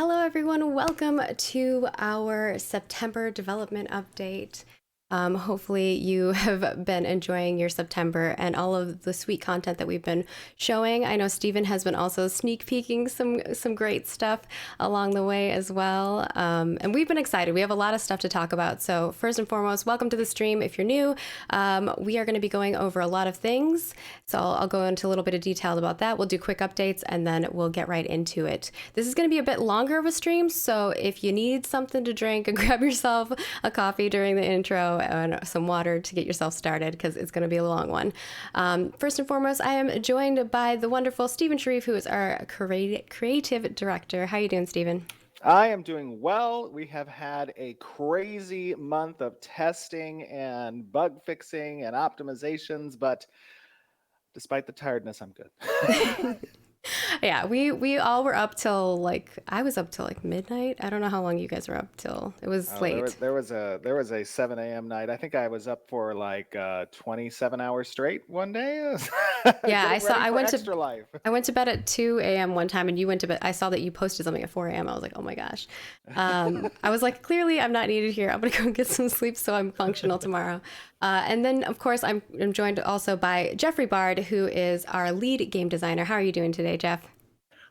Hello, everyone. Welcome to our September development update. Hopefully, you have been enjoying your September and all of the sweet content that we've been showing. I know Stephen has been also sneak peeking some great stuff along the way as well. And we've been excited. We have a lot of stuff to talk about. So first and foremost, welcome to the stream. If you're new, we are going to be going over a lot of things. So I'll go into a little bit of detail about that. We'll do quick updates and then we'll get right into it. This is going to be a bit longer of a stream. So if you need something to drink, grab yourself a coffee during the intro and some water to get yourself started because it's going to be a long one. First and foremost, I am joined by the wonderful Stephen Sharif, who is our creative director. How are you doing, Stephen? I am doing well. We have had a crazy month of testing and bug fixing and optimizations, but despite the tiredness, I'm good. Yeah, we all were up till I was up till midnight. I don't know how long you guys were up till. It was Oh, there was late. there was a there was a 7 a.m. night. I think I was up for 27 hours straight one day, Yeah, getting ready for extra life. I went to bed at 2 a.m. one time and you went to bed. I saw that you posted something at 4 a.m. I was like, oh my gosh. I was like, clearly I'm not needed here. I'm gonna go get some sleep so I'm functional tomorrow. And then of course I'm joined also by Jeffrey Bard, who is our lead game designer. How are you doing today, Jeff?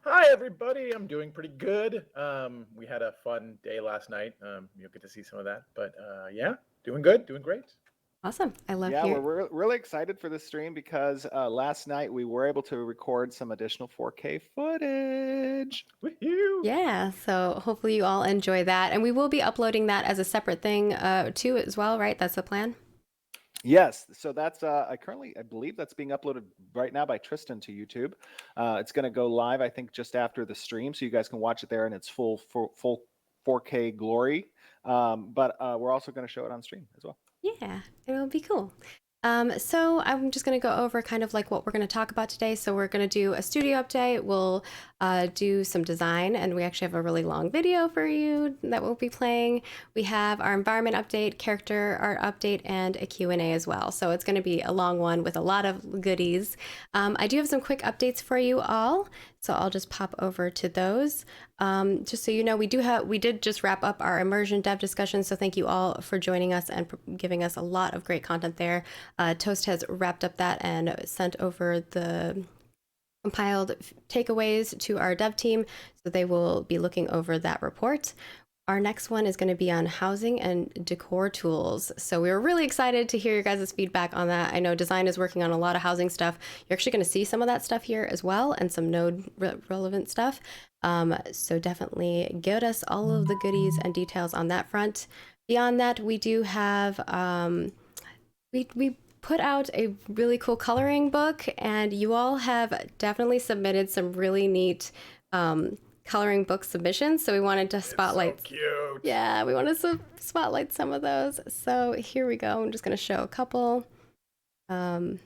Hi, everybody. I'm doing pretty good. We had a fun day last night. You'll get to see some of that. But yeah, doing good, doing great. Awesome. I love Yeah, hearing. we're really excited for this stream because last night we were able to record some additional 4K footage. Woohoo! Yeah, so hopefully you all enjoy that. And we will be uploading that as a separate thing too as well, right? That's the plan? Yes, so that's I believe that's being uploaded right now by Tristan to YouTube. It's going to go live, I think, just after the stream, so you guys can watch it there in its full 4K glory. But we're also going to show it on stream as well. Yeah, it'll be cool. So I'm just going to go over kind of like what we're going to talk about today. So we're going to do a studio update. We'll do some design, and we actually have a really long video for you that we'll be playing. We have our environment update, character art update, and a Q&A as well. So it's going to be a long one with a lot of goodies. I do have some quick updates for you all. So I'll just pop over to those. Just so you know, we did just wrap up our immersion dev discussion. So thank you all for joining us and giving us a lot of great content there. Toast has wrapped up that and sent over the compiled takeaways to our dev team. So they will be looking over that report. Our next one is going to be on housing and decor tools. So we were really excited to hear your guys' feedback on that. I know design is working on a lot of housing stuff. You're actually going to see some of that stuff here as well and some node relevant stuff. So definitely give us all of the goodies and details on that front. Beyond that, we do have, we put out a really cool coloring book, and you all have definitely submitted some really neat coloring book submissions, so we wanted to spotlight. It's so cute. Yeah, we wanted to spotlight some of those. So here we go. I'm just going to show a couple. Thank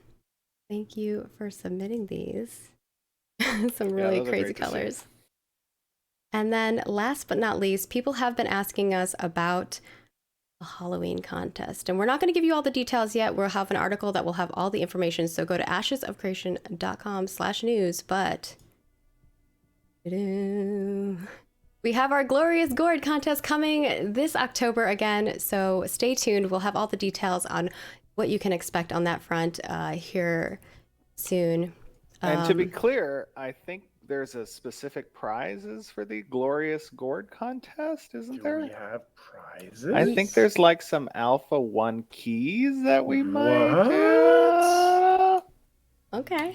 you for submitting these. Some really crazy colors. And then last but not least, people have been asking us about a Halloween contest, and we're not going to give you all the details yet. We'll have an article that will have all the information, so go to ashesofcreation.com/news. But we have our Glorious Gourd contest coming this October again, so stay tuned. We'll have all the details on what you can expect on that front here soon. And to be clear, I think there's a specific prizes for the Glorious Gourd contest, isn't there? Do we have prizes? I think there's like some Alpha 1 keys that we might do. Okay.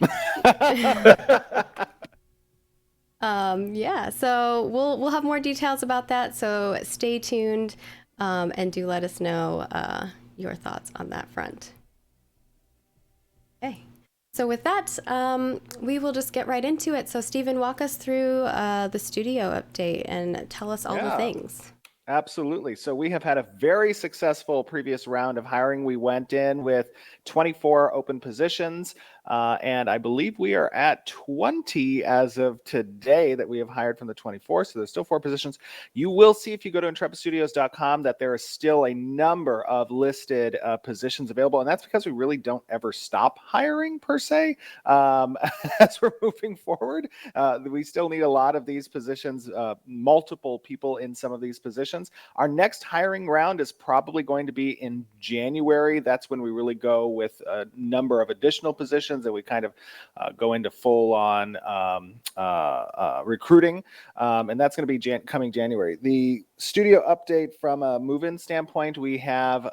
Yeah, so we'll have more details about that, so stay tuned and do let us know your thoughts on that front. Okay. So with that, we will just get right into it. So Stephen, walk us through the studio update and tell us all the things. Absolutely. So we have had a very successful previous round of hiring. We went in with 24 open positions. And I believe we are at 20 as of today that we have hired from the 24. So there's still 4 positions. You will see if you go to intrepidstudios.com that there is still a number of listed positions available. And that's because we really don't ever stop hiring per se as we're moving forward. We still need a lot of these positions, multiple people in some of these positions. Our next hiring round is probably going to be in January. That's when we really go with a number of additional positions and we kind of go into full on recruiting. And that's going to be coming January. The studio update from a move-in standpoint, we have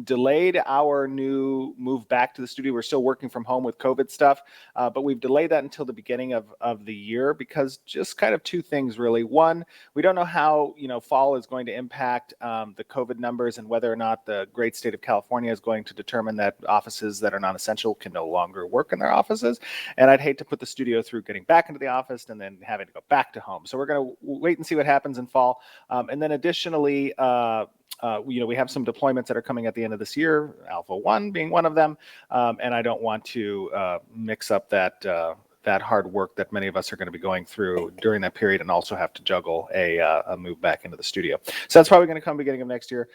delayed our new move back to the studio. We're still working from home with COVID stuff, but we've delayed that until the beginning of the year because just kind of 2 things really. One, we don't know how fall is going to impact the COVID numbers and whether or not the great state of California is going to determine that offices that are non-essential can no longer work in their offices. And I'd hate to put the studio through getting back into the office and then having to go back to home. So we're going to wait and see what happens in fall. And then additionally, we have some deployments that are coming at the end of this year, Alpha 1 being one of them. And I don't want to mix up that hard work that many of us are going to be going through during that period and also have to juggle a move back into the studio. So that's probably going to come beginning of next year.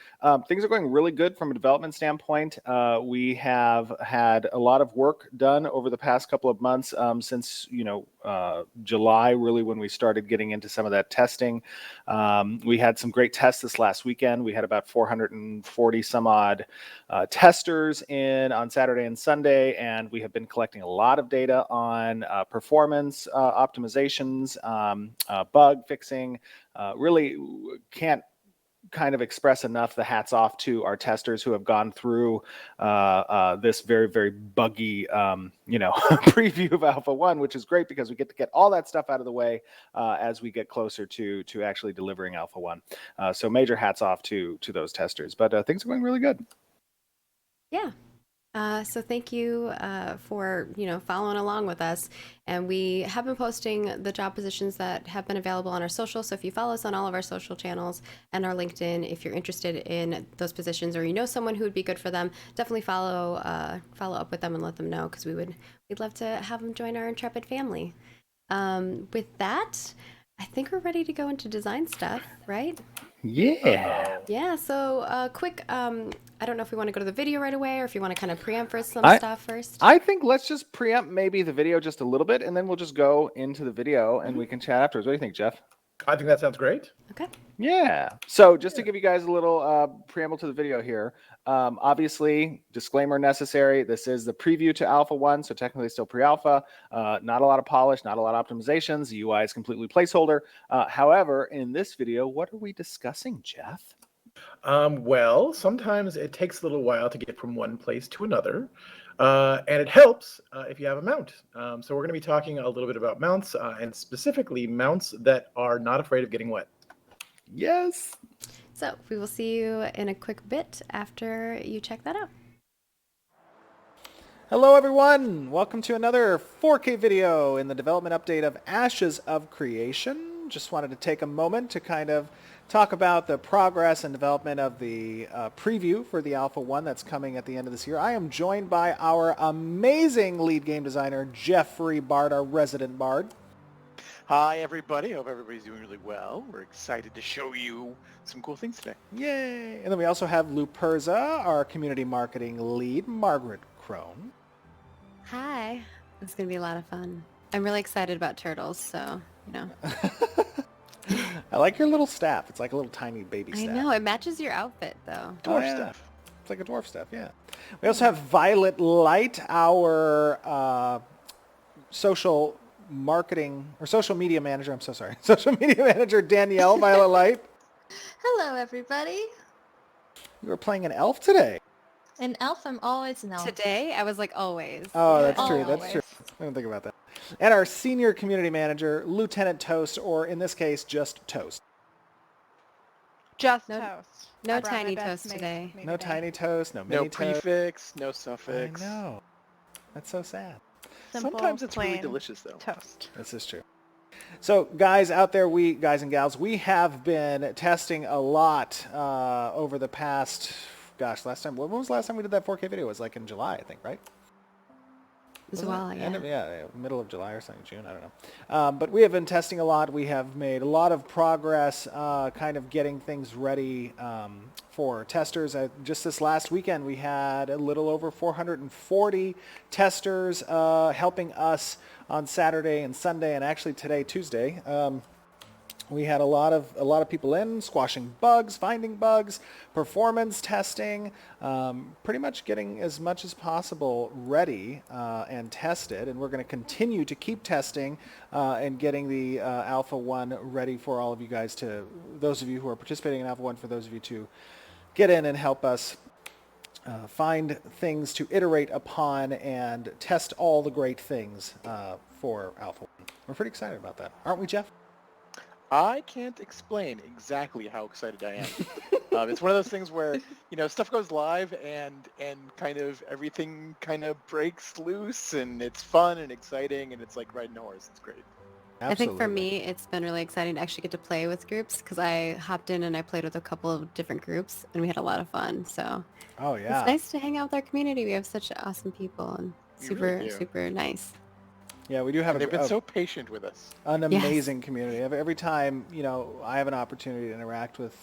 Things are going really good from a development standpoint. We have had a lot of work done over the past couple of months since, July, really when we started getting into some of that testing. We had some great tests this last weekend. We had about 440 some odd testers in on Saturday and Sunday, and we have been collecting a lot of data on performance optimizations, bug fixing. Really can't kind of express enough the hats off to our testers who have gone through this very, very buggy, preview of Alpha 1, which is great because we get to get all that stuff out of the way as we get closer to actually delivering Alpha 1. So major hats off to those testers, but things are going really good. Yeah. So thank you for following along with us, and we have been posting the job positions that have been available on our social. So if you follow us on all of our social channels and our LinkedIn, if you're interested in those positions or you know someone who would be good for them, definitely follow up with them and let them know because we'd love to have them join our Intrepid family. With that, I think we're ready to go into design stuff, right? Yeah. Yeah, so quick, I don't know if we want to go to the video right away or if you want to kind of preempt for some stuff first. I think let's just preempt maybe the video just a little bit, and then we'll just go into the video and we can chat afterwards. What do you think, Jeff? I think that sounds great. Okay. Yeah. So just to give you guys a little preamble to the video here, obviously, disclaimer necessary. This is the preview to Alpha 1, so technically still pre-alpha. Not a lot of polish, not a lot of optimizations. The UI is completely placeholder. However, in this video, what are we discussing, Jeff? Well, sometimes it takes a little while to get from one place to another, and it helps if you have a mount. So we're going to be talking a little bit about mounts, and specifically mounts that are not afraid of getting wet. Yes. So we will see you in a quick bit after you check that out. Hello, everyone. Welcome to another 4K video in the development update of Ashes of Creation. Just wanted to take a moment to kind of talk about the progress and development of the preview for the Alpha 1 that's coming at the end of this year. I am joined by our amazing lead game designer, Jeffrey Bard, our resident bard. Hi, everybody. Hope everybody's doing really well. We're excited to show you some cool things today. Yay! And then we also have Luperza, our community marketing lead, Margaret Crone. Hi. It's going to be a lot of fun. I'm really excited about turtles, so, I like your little staff. It's like a little tiny baby staff. I know. It matches your outfit, though. Dwarf stuff. It's like a dwarf staff, yeah. We also have Violet Light, our social marketing or social media manager. I'm so sorry. Social media manager, Danielle Violet Light. Hello, everybody. You were playing an elf today. An elf? I'm always an elf. Today, I was like, always. Oh, that's true. Always. That's true. I didn't think about that. And our senior community manager, Lieutenant Toast, or in this case, just Toast. Just No- toast. no I brought my tiny best toast today. made No today. tiny toast, no No mini toast. prefix, no I suffix. know. That's so sad. Simple, Sometimes it's really plain delicious, though. Toast. This is true. So guys out there, guys and gals, we have been testing a lot over the past, when was the last time we did that 4K video? It was like in July, I think, right? as Wasn't well. it Yeah. end of, middle of July or something, June, I don't know. But we have been testing a lot. We have made a lot of progress kind of getting things ready for testers. Just this last weekend, we had a little over 440 testers helping us on Saturday and Sunday, and actually today, Tuesday. We had a lot of people in, squashing bugs, finding bugs, performance testing, pretty much getting as much as possible ready and tested. And we're going to continue to keep testing and getting the Alpha 1 ready for all of you guys those of you who are participating in Alpha 1, for those of you to get in and help us find things to iterate upon and test all the great things for Alpha 1. We're pretty excited about that. Aren't we, Jeff? I can't explain exactly how excited I am. It's one of those things where, stuff goes live and kind of everything kind of breaks loose, and it's fun and exciting, and it's like riding a horse. It's great. I think for Absolutely. me, it's been really exciting to actually get to play with groups because I hopped in and I played with a couple of different groups and we had a lot of fun. So Oh yeah. it's nice to hang out with our community. We have such awesome people and We super, really do. super nice. Yeah, we do have And they've been so patient with us. an Yes. amazing community. Every time, I have an opportunity to interact with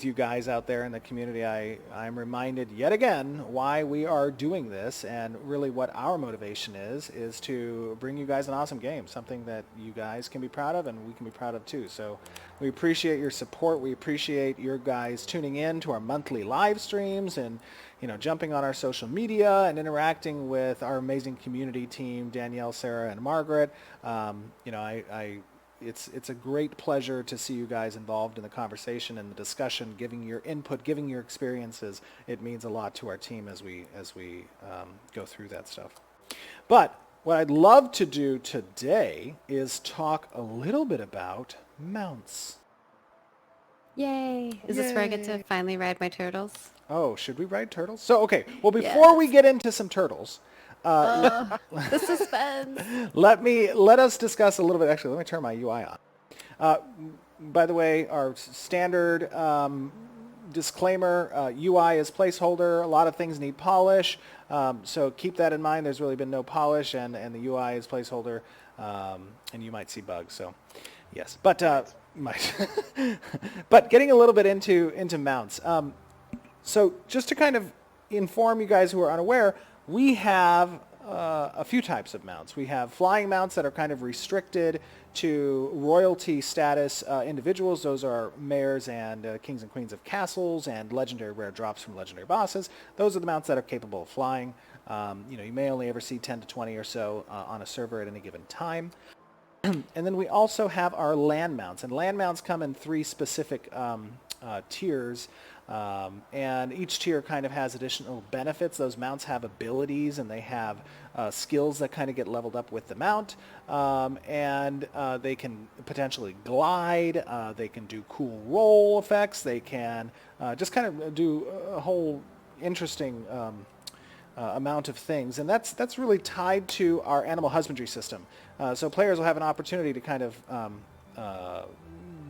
you guys out there in the community, I'm reminded yet again why we are doing this, and really what our motivation is to bring you guys an awesome game, something that you guys can be proud of and we can be proud of too. So we appreciate your support. We appreciate your guys tuning in to our monthly live streams and jumping on our social media and interacting with our amazing community team, Danielle, Sarah, and Margaret. It's a great pleasure to see you guys involved in the conversation and the discussion, giving your input, giving your experiences. It means a lot to our team as we go through that stuff. But what I'd love to do today is talk a little bit about mounts. Yay! Is this where I get to Yay. finally ride my turtles? Oh, should we ride turtles? So, okay. Well, before we get into some turtles, The suspense. let us discuss a little bit. Actually, let me turn my UI on. By the way, our standard disclaimer, UI is placeholder. A lot of things need polish. So keep that in mind. There's really been no polish, and the UI is placeholder, and you might see bugs. So yes, but but getting a little bit into mounts. So just to kind of inform you guys who are unaware, we have a few types of mounts. We have flying mounts that are kind of restricted to royalty status individuals. Those are mayors and kings and queens of castles and legendary rare drops from legendary bosses. Those are the mounts that are capable of flying. You may only ever see 10 to 20 or so on a server at any given time. And then we also have our land mounts. And land mounts come in three specific tiers. And each tier kind of has additional benefits. Those mounts have abilities and they have skills that kind of get leveled up with the mount. And they can potentially glide. They can do cool roll effects. They can just kind of do a whole interesting amount of things. And that's really tied to our animal husbandry system. So players will have an opportunity to kind of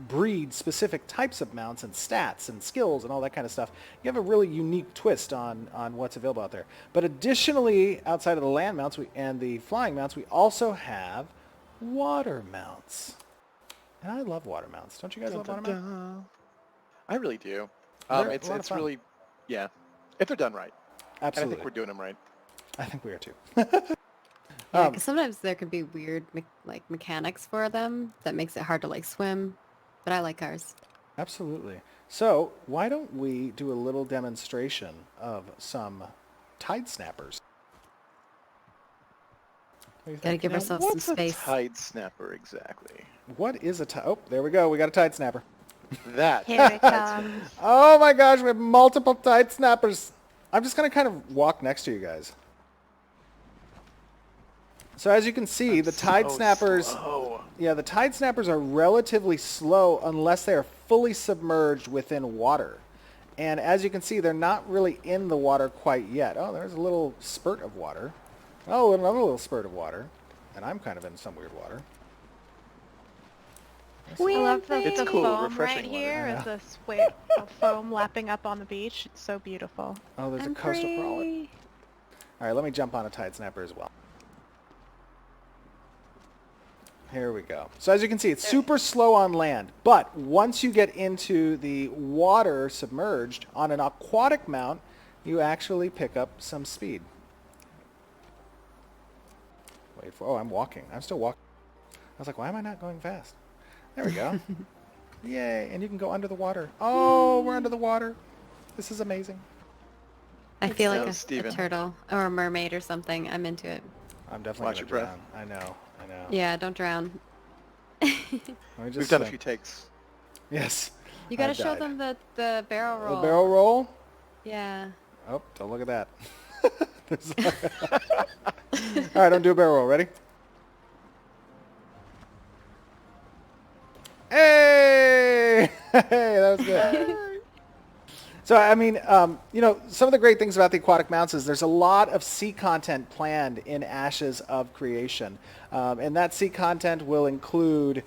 breed specific types of mounts and stats and skills and all that kind of stuff. You have a really unique twist on what's available out there. But additionally, outside of the land mounts and the flying mounts, we also have water mounts. And I love water mounts. Don't you guys love water mounts? I really do. They're a lot It's of fun. really, yeah, if they're done right. Absolutely. And I think we're doing them right. I think we are too. Yeah, because sometimes there could be weird mechanics for them that makes it hard to swim. But I like ours. Absolutely. So why don't we do a little demonstration of some tide snappers? What do you Gotta think? give Now, ourselves some what's space. a tide snapper exactly? What is a tide? Oh, there we go. We got a tide snapper. That. Here it comes. Oh my gosh, we have multiple tide snappers. I'm just going to kind of walk next to you guys. So as you can see, the tide snappers, Slow. yeah, the tide snappers are relatively slow unless they are fully submerged within water. And as you can see, they're not really in the water quite yet. Oh, there's a little spurt of water. Oh, another little spurt of water. And I'm kind of in some weird water. I love It's the cool, foam refreshing right water. here. Yeah. Is this wave of foam lapping up on the beach? It's so beautiful. Oh, there's I'm a coastal frolic. free. All right, let me jump on a tide snapper as well. Here we go. So as you can see, it's super slow on land, but once you get into the water submerged on an aquatic mount, you actually pick up some speed. Wait for, oh, I'm walking. I'm still walking. I was like, why am I not going fast? There we go. Yay, and you can go under the water. Oh, we're under the water. This is amazing. I feel So, like a Steven. turtle or a mermaid or something. I'm into it. I'm definitely Watch gonna your breath. drown. I know. Yeah, don't drown. Let me just, We've done a few takes. Yes. You gotta I've show died. them the barrel roll. The barrel roll? Yeah. Oh, don't look at that. All right, don't do a barrel roll. Ready? Hey! Hey, that was good. So, I mean, you know, some of the great things about the aquatic mounts is there's a lot of sea content planned in Ashes of Creation. And that sea content will include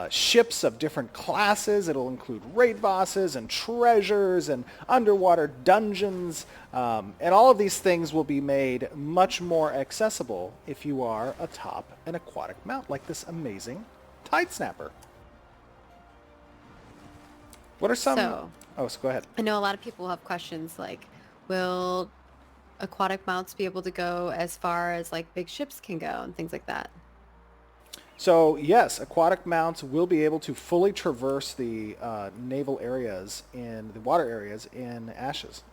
ships of different classes. It'll include raid bosses and treasures and underwater dungeons. And all of these things will be made much more accessible if you are atop an aquatic mount, like this amazing Tide Snapper. What are some... So- Oh, so go ahead. I know a lot of people have questions like, will aquatic mounts be able to go as far as like big ships can go and things like that? So yes, aquatic mounts will be able to fully traverse the naval areas in the water areas in Ashes.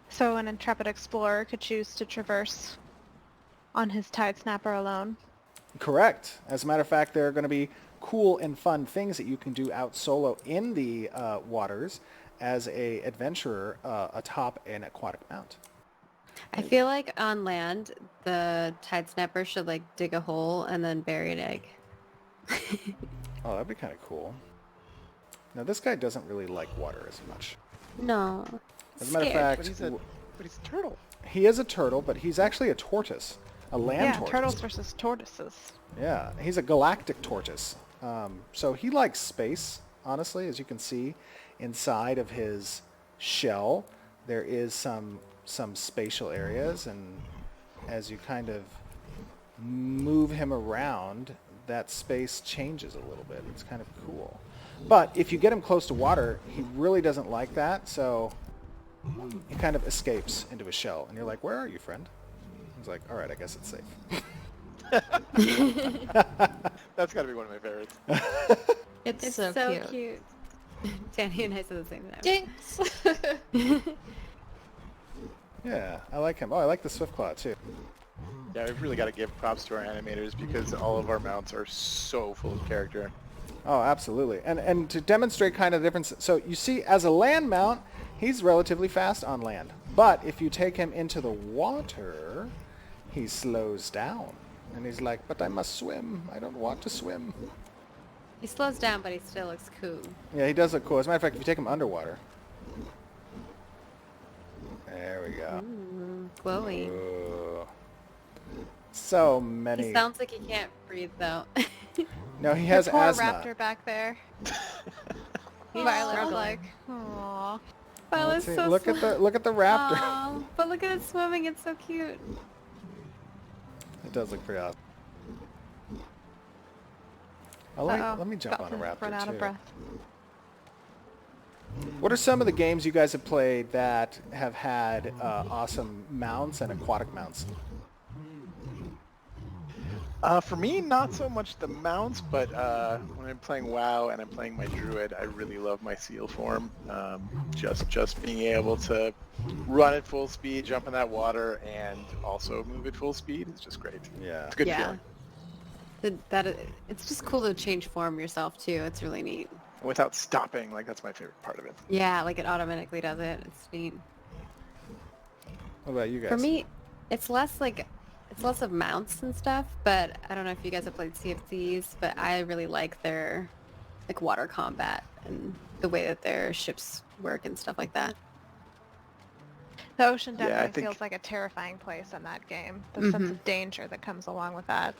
So an intrepid explorer could choose to traverse on his Tide Snapper alone. Correct. As a matter of fact, there are going to be cool and fun things that you can do out solo in the waters as a adventurer atop an aquatic mount. I feel like on land, the tide snapper should like dig a hole and then bury an egg. Oh, that'd be kind of cool. Now, this guy doesn't really like water as much. No. As a matter of Scared. fact, But he's a turtle. he is a turtle, but he's actually a tortoise, a land Yeah, tortoise. turtles versus tortoises. Yeah, he's a galactic tortoise. So he likes space, honestly, as you can see inside of his shell. There is some spatial areas, and as you kind of move him around, that space changes a little bit. It's kind of cool. But if you get him close to water, he really doesn't like that, so he kind of escapes into his shell. And you're like, where are you, friend? He's like, all right, I guess it's safe. That's got to be one of my favorites. It's so cute. Danny and I said the same thing. Jinx! Yeah, I like him. Oh, I like the Swiftclaw, too. Yeah, we've really got to give props to our animators because all of our mounts are so full of character. Oh, absolutely. And to demonstrate kind of the difference, so you see, as a land mount, he's relatively fast on land. But if you take him into the water, he slows down. And he's like, but I must swim. I don't want to swim. He slows down, but he still looks cool. Yeah, he does look cool. As a matter of fact, if you take him underwater. There we go. Ooh, glowing. Ooh. So many. He sounds like he can't breathe though. No, he has the poor asthma. raptor back there. He's Violet's struggling. like, aww. Violet's Let's see. so Look at the raptor. Aw, but look at it swimming. It's so cute. It does look pretty awesome. Oh, Uh-oh. let me jump About on a to raptor run out too. of breath. What are some of the games you guys have played that have had awesome mounts and aquatic mounts? For me, not so much the mounts, but when I'm playing WoW and I'm playing my druid, I really love my seal form. Just being able to run at full speed, jump in that water, and also move at full speed is just great. Yeah. It's a good Yeah. feeling. It's just cool to change form yourself too. It's really neat. Without stopping, like that's my favorite part of it. Yeah, like it automatically does it. It's neat. What about you guys? For me, it's less of mounts and stuff, but I don't know if you guys have played Sea of Thieves, but I really like their like water combat and the way that their ships work and stuff like that. The ocean Yeah, I definitely think- feels like a terrifying place in that game. The sense of danger that comes along with that.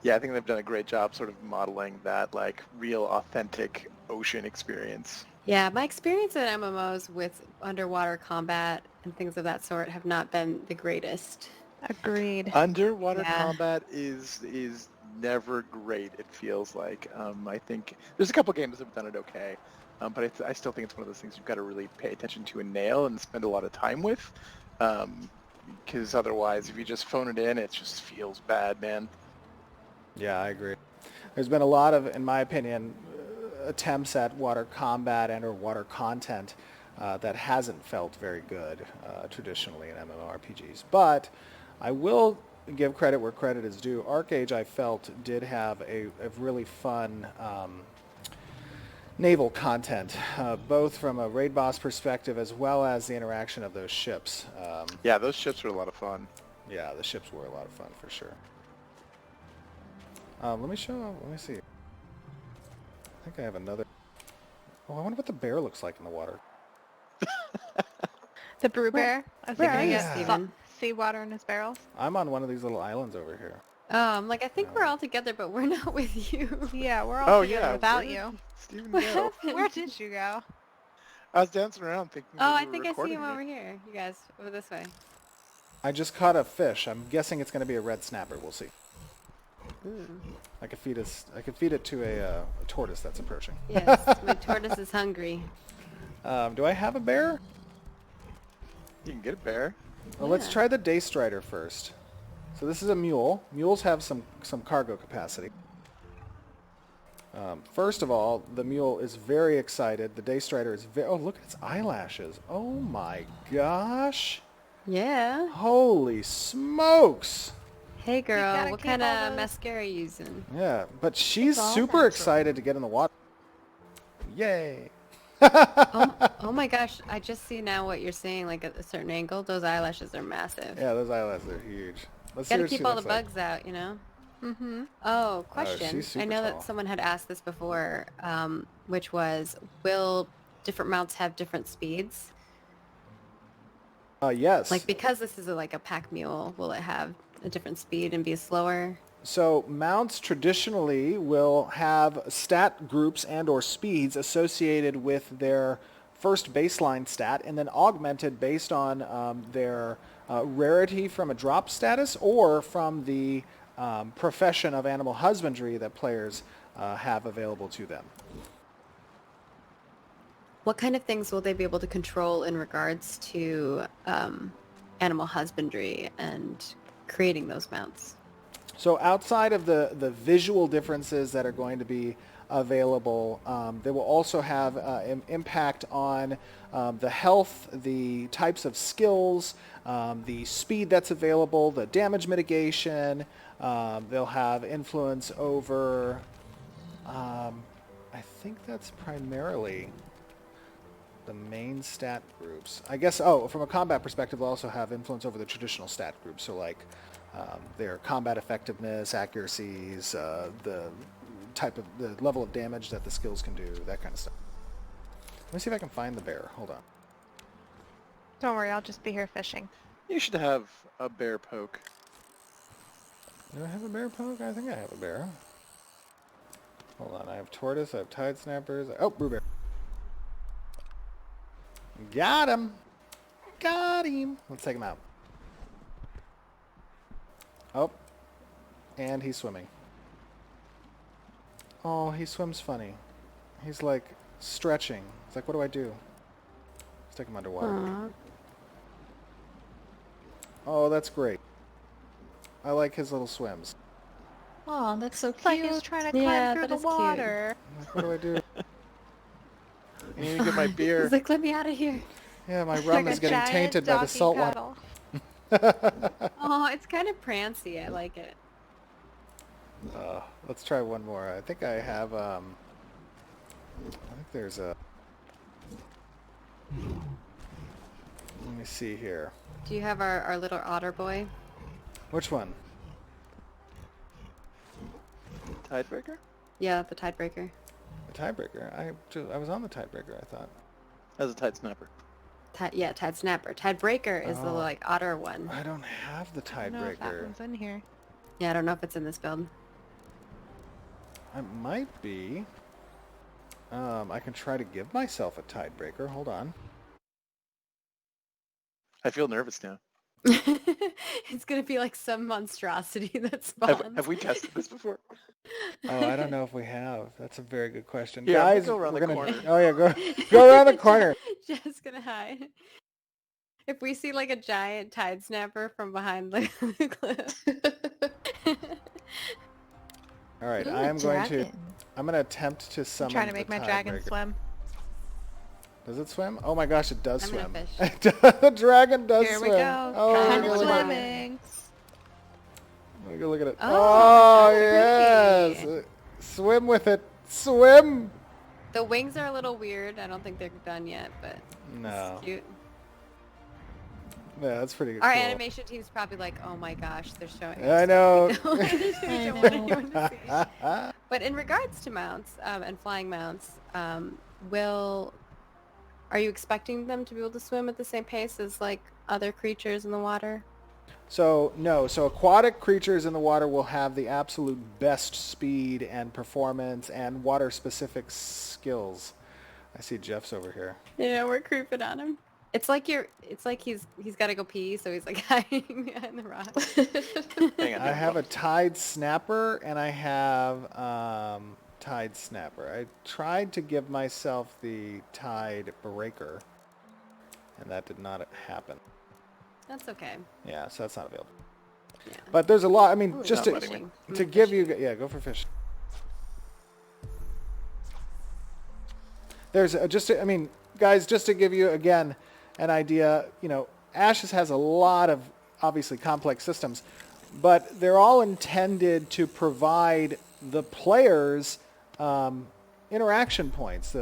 Yeah, I think they've done a great job sort of modeling that like real authentic ocean experience. Yeah, my experience in MMOs with underwater combat and things of that sort have not been the greatest. Agreed. Underwater Yeah. combat is never great. It feels like. I think there's a couple games that have done it okay, but I still think it's one of those things you've got to really pay attention to and nail and spend a lot of time with, because otherwise, if you just phone it in, it just feels bad, man. Yeah, I agree. There's been a lot of, in my opinion, attempts at water combat and or water content that hasn't felt very good traditionally in MMORPGs. But I will give credit where credit is due. ArcAge, I felt, did have a really fun naval content, both from a raid boss perspective as well as the interaction of those ships. Yeah, those ships are a lot of fun. Yeah, the ships were a lot of fun for sure. Let me see. I think I have another. Oh, I wonder what the bear looks like in the water. The brew bear. I was where thinking are you, he has Steven? seawater in his barrels. I'm on one of these little islands over here. Like I think we're all together, but we're not with you. Yeah, we're all Oh together yeah, without where you. did Steven What go? happened? Where did you go? I was dancing around thinking. Oh, you I were think I see recording him me. over here. You guys, over this way. I just caught a fish. I'm guessing it's going to be a red snapper. We'll see. Ooh. I could feed it to a tortoise that's approaching. Yes, my tortoise is hungry. Do I have a bear? You can get a bear. Well, let's Yeah. try the Day Strider first. So this is a mule. Mules have some cargo capacity. First of all, the mule is very excited. The Day Strider is very... Oh, look at its eyelashes. Oh my gosh. Yeah. Holy smokes. Hey girl, gotta what keep kind all of those- mascara are you using? Yeah, but she's all super natural. excited to get in the water. Yay. Oh my gosh, I just see now what you're saying, like at a certain angle. Those eyelashes are massive. Yeah, those eyelashes are huge. Let's see Gotta what she keep all the looks like. bugs out, you know? Mm-hmm. Oh, question. she's I super know tall. that someone had asked this before, which was, will different mounts have different speeds? Yes. Like, because this is like a pack mule, will it have a different speed and be slower? So mounts traditionally will have stat groups and or speeds associated with their first baseline stat and then augmented based on their rarity from a drop status or from the profession of animal husbandry that players have available to them. What kind of things will they be able to control in regards to animal husbandry and creating those mounts? So outside of the visual differences that are going to be available, they will also have impact on the health, the types of skills, the speed that's available, the damage mitigation. They'll have influence over, I think that's primarily the main stat groups. I guess, from a combat perspective, they'll also have influence over the traditional stat groups. So like their combat effectiveness, accuracies, the level of damage that the skills can do, that kind of stuff. Let me see if I can find the bear. Hold on. Don't worry, I'll just be here fishing. You should have a bear poke. Do I have a bear poke? I think I have a bear. Hold on. I have tortoise. I have tide snappers. Oh, brew bear. Got him. Got him. Let's take him out. Oh. And he's swimming. Oh, he swims funny. He's like stretching. It's like, what do I do? Let's take him underwater. Aw. Oh, that's great. I like his little swims. Oh, that's so It's like cute. he's trying to Yeah, climb through that the is cute. water. I'm like, what do I do? You need to get my beer. He's like, let me out of here. Yeah, my It's rum like is a getting giant tainted by the doggy salt water. paddle. Oh, it's kind of prancy. I like it. Let's try one more. I think I have, I think there's a... Let me see here. Do you have our little otter boy? Which one? Tidebreaker? Yeah, the tidebreaker. The tiebreaker. I was on the tiebreaker, I thought. As a tide snapper. Yeah, tide snapper. Tidebreaker is the Oh. like otter one. I don't have the I don't know if that tiebreaker. one's in here. Yeah, I don't know if it's in this build. It might be. I can try to give myself a tidebreaker. Hold on. I feel nervous now. It's gonna be like some monstrosity that spawns. Have we tested this before? Oh, I don't know if we have. That's a very good question. Yeah, I'm gonna Guys, go around we're the gonna... corner. Oh, yeah, go around the corner. Just gonna hide. If we see like a giant tide snapper from behind the cliff. All right, Ooh, I am going to... dragon. I'm going to attempt to I'm summon trying to make the my dragon tidebreaker. swim. Does it swim? Oh my gosh, it does I'm swim. gonna The dragon does Here swim. we go. Oh, Dragon look is at it. swimming. Let me go look at it. Oh, Oh, that's yes. pretty. Swim with it. Swim. The wings are a little weird. I don't think they're done yet, but No. it's cute. Yeah, that's pretty Our cool. animation team's probably like, oh my gosh, they're showing I us know. what we don't I want know. anyone to see. But in regards to mounts and flying mounts, are you expecting them to be able to swim at the same pace as like other creatures in the water? So, no. So aquatic creatures in the water will have the absolute best speed and performance and water-specific skills. I see Jeff's over here. Yeah, we're creeping on him. It's like he's got to go pee, so he's like hiding behind the rock. Hang on. I have a tide snapper and I have tide snapper. I tried to give myself the tide breaker, and that did not happen. That's okay. Yeah, so that's not available. Yeah. But there's a lot. I mean, Ooh, just not to, letting me. to give you, yeah, go for fish. There's I mean, guys, just to give you again an idea, you know, Ashes has a lot of obviously complex systems, but they're all intended to provide the players interaction points,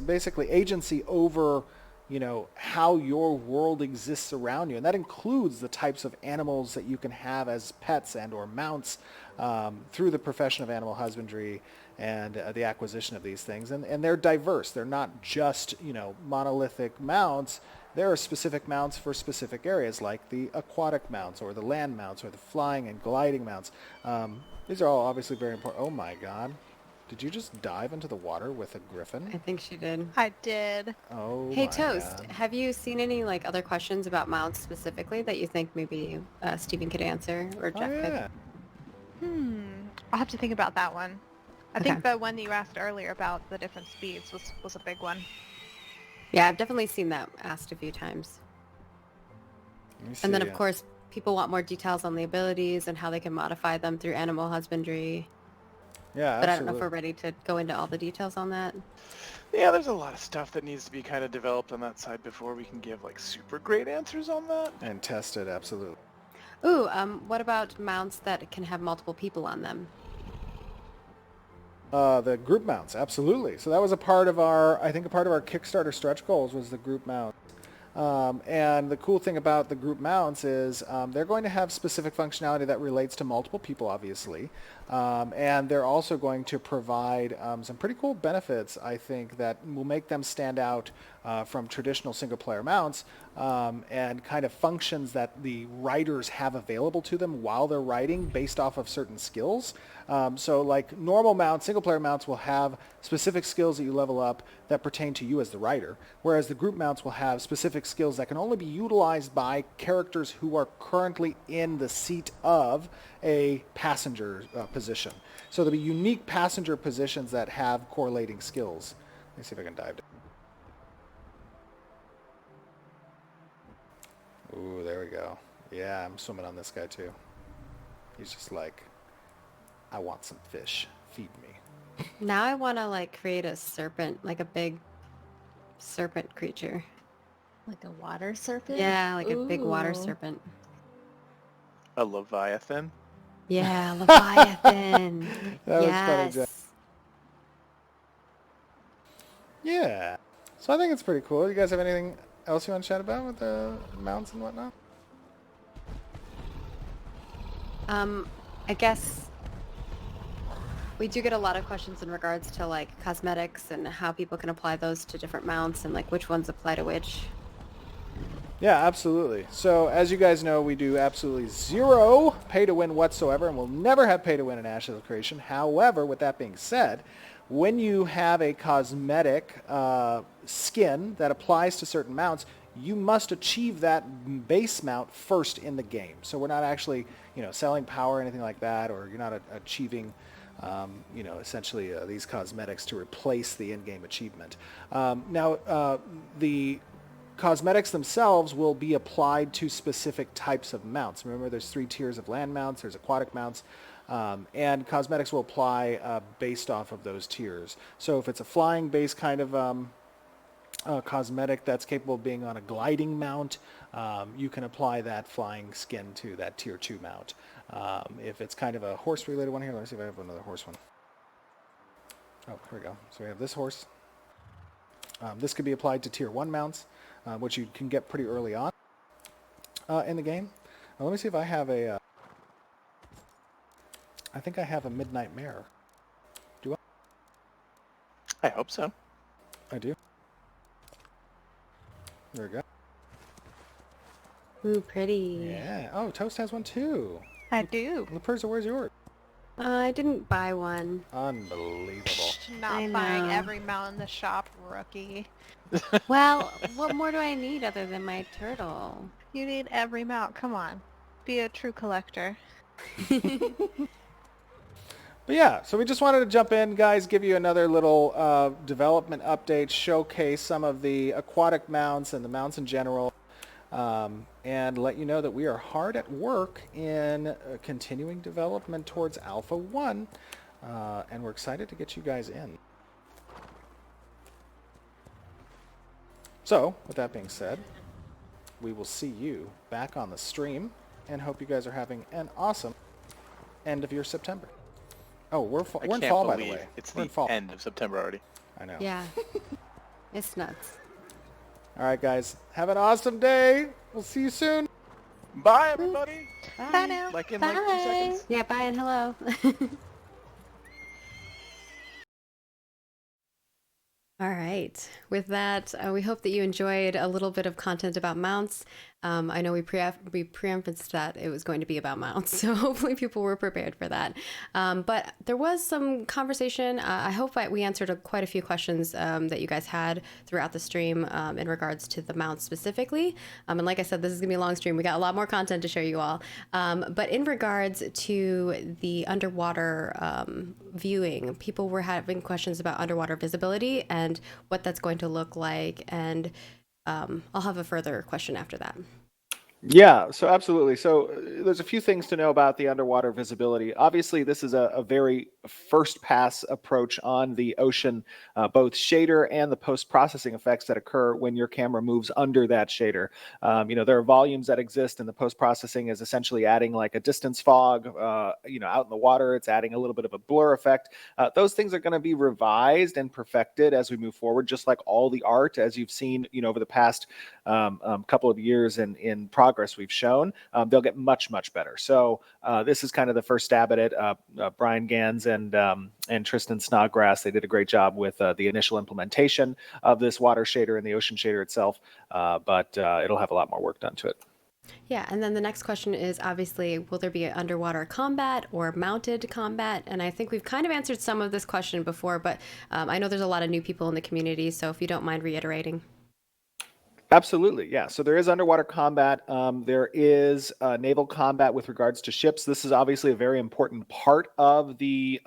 basically agency over, you know, how your world exists around you. And that includes the types of animals that you can have as pets and or mounts through the profession of animal husbandry and the acquisition of these things. And they're diverse. They're not just, you know, monolithic mounts. There are specific mounts for specific areas, like the aquatic mounts or the land mounts or the flying and gliding mounts. These are all obviously very important. Oh my God. Did you just dive into the water with a griffin? I think she did. I did. Oh Hey my Toast, God. have you seen any like other questions about mounts specifically that you think maybe Steven could answer or Oh, Jeff yeah. I'll have to think about that one. I Okay. think the one that you asked earlier about the different speeds was a big one. Yeah, I've definitely seen that asked a few times. Let me And then see. of course, people want more details on the abilities and how they can modify them through animal husbandry. Yeah, But I don't know absolutely. if we're ready to go into all the details on that. Yeah, there's a lot of stuff that needs to be kind of developed on that side before we can give like super great answers on that. And tested, absolutely. Ooh, what about mounts that can have multiple people on them? The group mounts, absolutely. So that was a part of our, I think a part of our Kickstarter stretch goals was the group mount. And the cool thing about the group mounts is they're going to have specific functionality that relates to multiple people, obviously. And they're also going to provide some pretty cool benefits, I think, that will make them stand out from traditional single-player mounts and kind of functions that the writers have available to them while they're writing based off of certain skills. So like normal mounts, single-player mounts will have specific skills that you level up that pertain to you as the writer, whereas the group mounts will have specific skills that can only be utilized by characters who are currently in the seat of a passenger position. So there'll be unique passenger positions that have correlating skills. Let me see if I can dive down. Ooh, there we go. Yeah, I'm swimming on this guy too. He's just like, I want some fish. Feed me. Now I want to like create a serpent, like a big serpent creature. Like a water serpent? Yeah, like a big water Ooh. serpent. A Leviathan. Yeah, Leviathan. That was funny, yes. Jeff. Yeah. So I think it's pretty cool. You guys have anything else you want to chat about with the mounts and whatnot? I guess we do get a lot of questions in regards to like cosmetics and how people can apply those to different mounts and like which ones apply to which. Yeah, absolutely. So as you guys know, we do absolutely zero pay to win whatsoever, and we'll never have pay to win in Ashes of Creation. However, with that being said, when you have a cosmetic skin that applies to certain mounts, you must achieve that base mount first in the game. So we're not actually, selling power or anything like that, or you're not achieving, essentially these cosmetics to replace the in-game achievement. Now, the cosmetics themselves will be applied to specific types of mounts. Remember, there's 3 tiers of land mounts, there's aquatic mounts, and cosmetics will apply based off of those tiers. So if it's a flying base kind of cosmetic that's capable of being on a gliding mount, you can apply that flying skin to that tier 2 mount. If it's kind of a horse related one here, let me see if I have another horse one. Oh, here we go. So we have this horse. This could be applied to tier 1 mounts, which you can get pretty early on in the game. Now, let me see if I have I think I have a Midnight Mare. Do I? I hope so. I do. There we go. Ooh, pretty. Yeah. Oh, Toast has one too. I do. LaPerza, where's yours? I didn't buy one. Unbelievable. Not I buying know. every mount in the shop, rookie. Well, what more do I need other than my turtle? You need every mount. Come on. Be a true collector. But yeah, so we just wanted to jump in, guys, give you another little development update, showcase some of the aquatic mounts and the mounts in general, and let you know that we are hard at work in continuing development towards Alpha 1, and we're excited to get you guys in. So, with that being said, we will see you back on the stream, and hope you guys are having an awesome end of your September. Oh, we're in fall, by the way. It's We're in the fall. end of September already. I know. Yeah. It's nuts. All right, guys. Have an awesome day. We'll see you soon. Bye, everybody. Bye now. Like in like 2 seconds. Yeah, bye and hello. All right. With that, we hope that you enjoyed a little bit of content about mounts. I know we preempted that it was going to be about mounts, so hopefully people were prepared for that. But there was some conversation. I hope that we answered quite a few questions that you guys had throughout the stream in regards to the mounts specifically. And like I said, this is going to be a long stream. We got a lot more content to show you all. But in regards to the underwater viewing, people were having questions about underwater visibility and what that's going to look like. And I'll have a further question after that. Yeah, so absolutely. So there's a few things to know about the underwater visibility. Obviously, this is a very first pass approach on the ocean, both shader and the post-processing effects that occur when your camera moves under that shader. There are volumes that exist, and the post-processing is essentially adding like a distance fog, out in the water. It's adding a little bit of a blur effect. Those things are going to be revised and perfected as we move forward, just like all the art, as you've seen, over the past couple of years in progress we've shown. They'll get much, much better. So this is kind of the first stab at it. Brian Gans and Tristan Snodgrass, they did a great job with the initial implementation of this water shader and the ocean shader itself, but it'll have a lot more work done to it. Yeah, and then the next question is obviously, will there be underwater combat or mounted combat? And I think we've kind of answered some of this question before, but I know there's a lot of new people in the community, so if you don't mind reiterating. Absolutely, yeah. So there is underwater combat. There is naval combat with regards to ships. This is obviously a very important part of the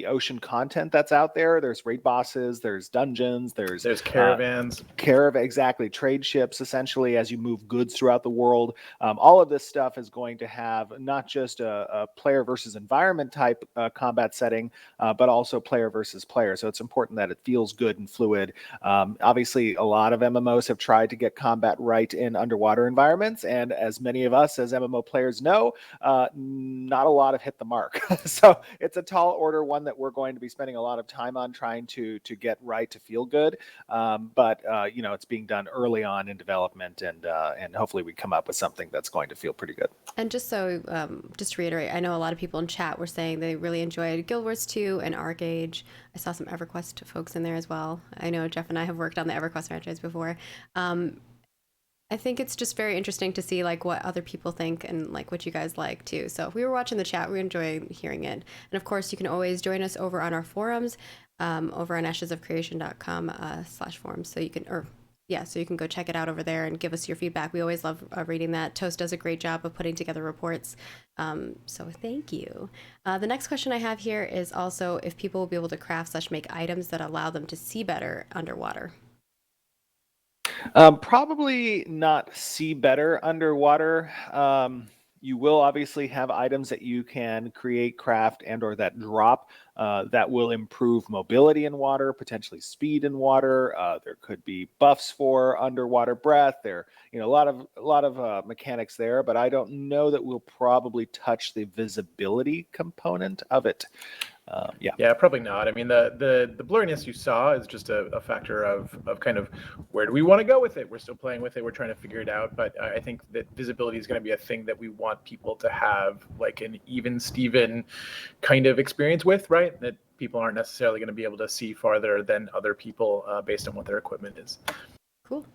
ocean content that's out there. There's raid bosses, there's dungeons, there's caravans. Exactly. Trade ships, essentially, as you move goods throughout the world. All of this stuff is going to have not just a player versus environment type combat setting, but also player versus player. So it's important that it feels good and fluid. Obviously, a lot of MMOs have tried to get combat right in underwater environments. And as many of us as MMO players know, not a lot have hit the mark. So it's a tall order, one that we're going to be spending a lot of time on trying to get right, to feel good. But it's being done early on in development, and hopefully we come up with something that's going to feel pretty good. And just to reiterate, I know a lot of people in chat were saying they really enjoyed Guild Wars 2 and ArcAge. I saw some EverQuest folks in there as well. I know Jeff and I have worked on the EverQuest franchise before. I think it's just very interesting to see like what other people think and like what you guys like too. So if we were watching the chat, we enjoy hearing it. And of course, you can always join us over on our forums, over on ashesofcreation.com /forums. So you can, so you can go check it out over there and give us your feedback. We always love reading that. Toast does a great job of putting together reports. So thank you. The next question I have here is also if people will be able to craft / make items that allow them to see better underwater. Probably not see better underwater. You will obviously have items that you can create, craft, and or that drop that will improve mobility in water, potentially speed in water. There could be buffs for underwater breath. There, a lot of mechanics there, but I don't know that we'll probably touch the visibility component of it. Yeah, probably not. I mean, the blurriness you saw is just a factor of kind of where do we want to go with it. We're still playing with it. We're trying to figure it out. But I think that visibility is going to be a thing that we want people to have like an even Steven kind of experience with, right? That people aren't necessarily going to be able to see farther than other people based on what their equipment is. Cool.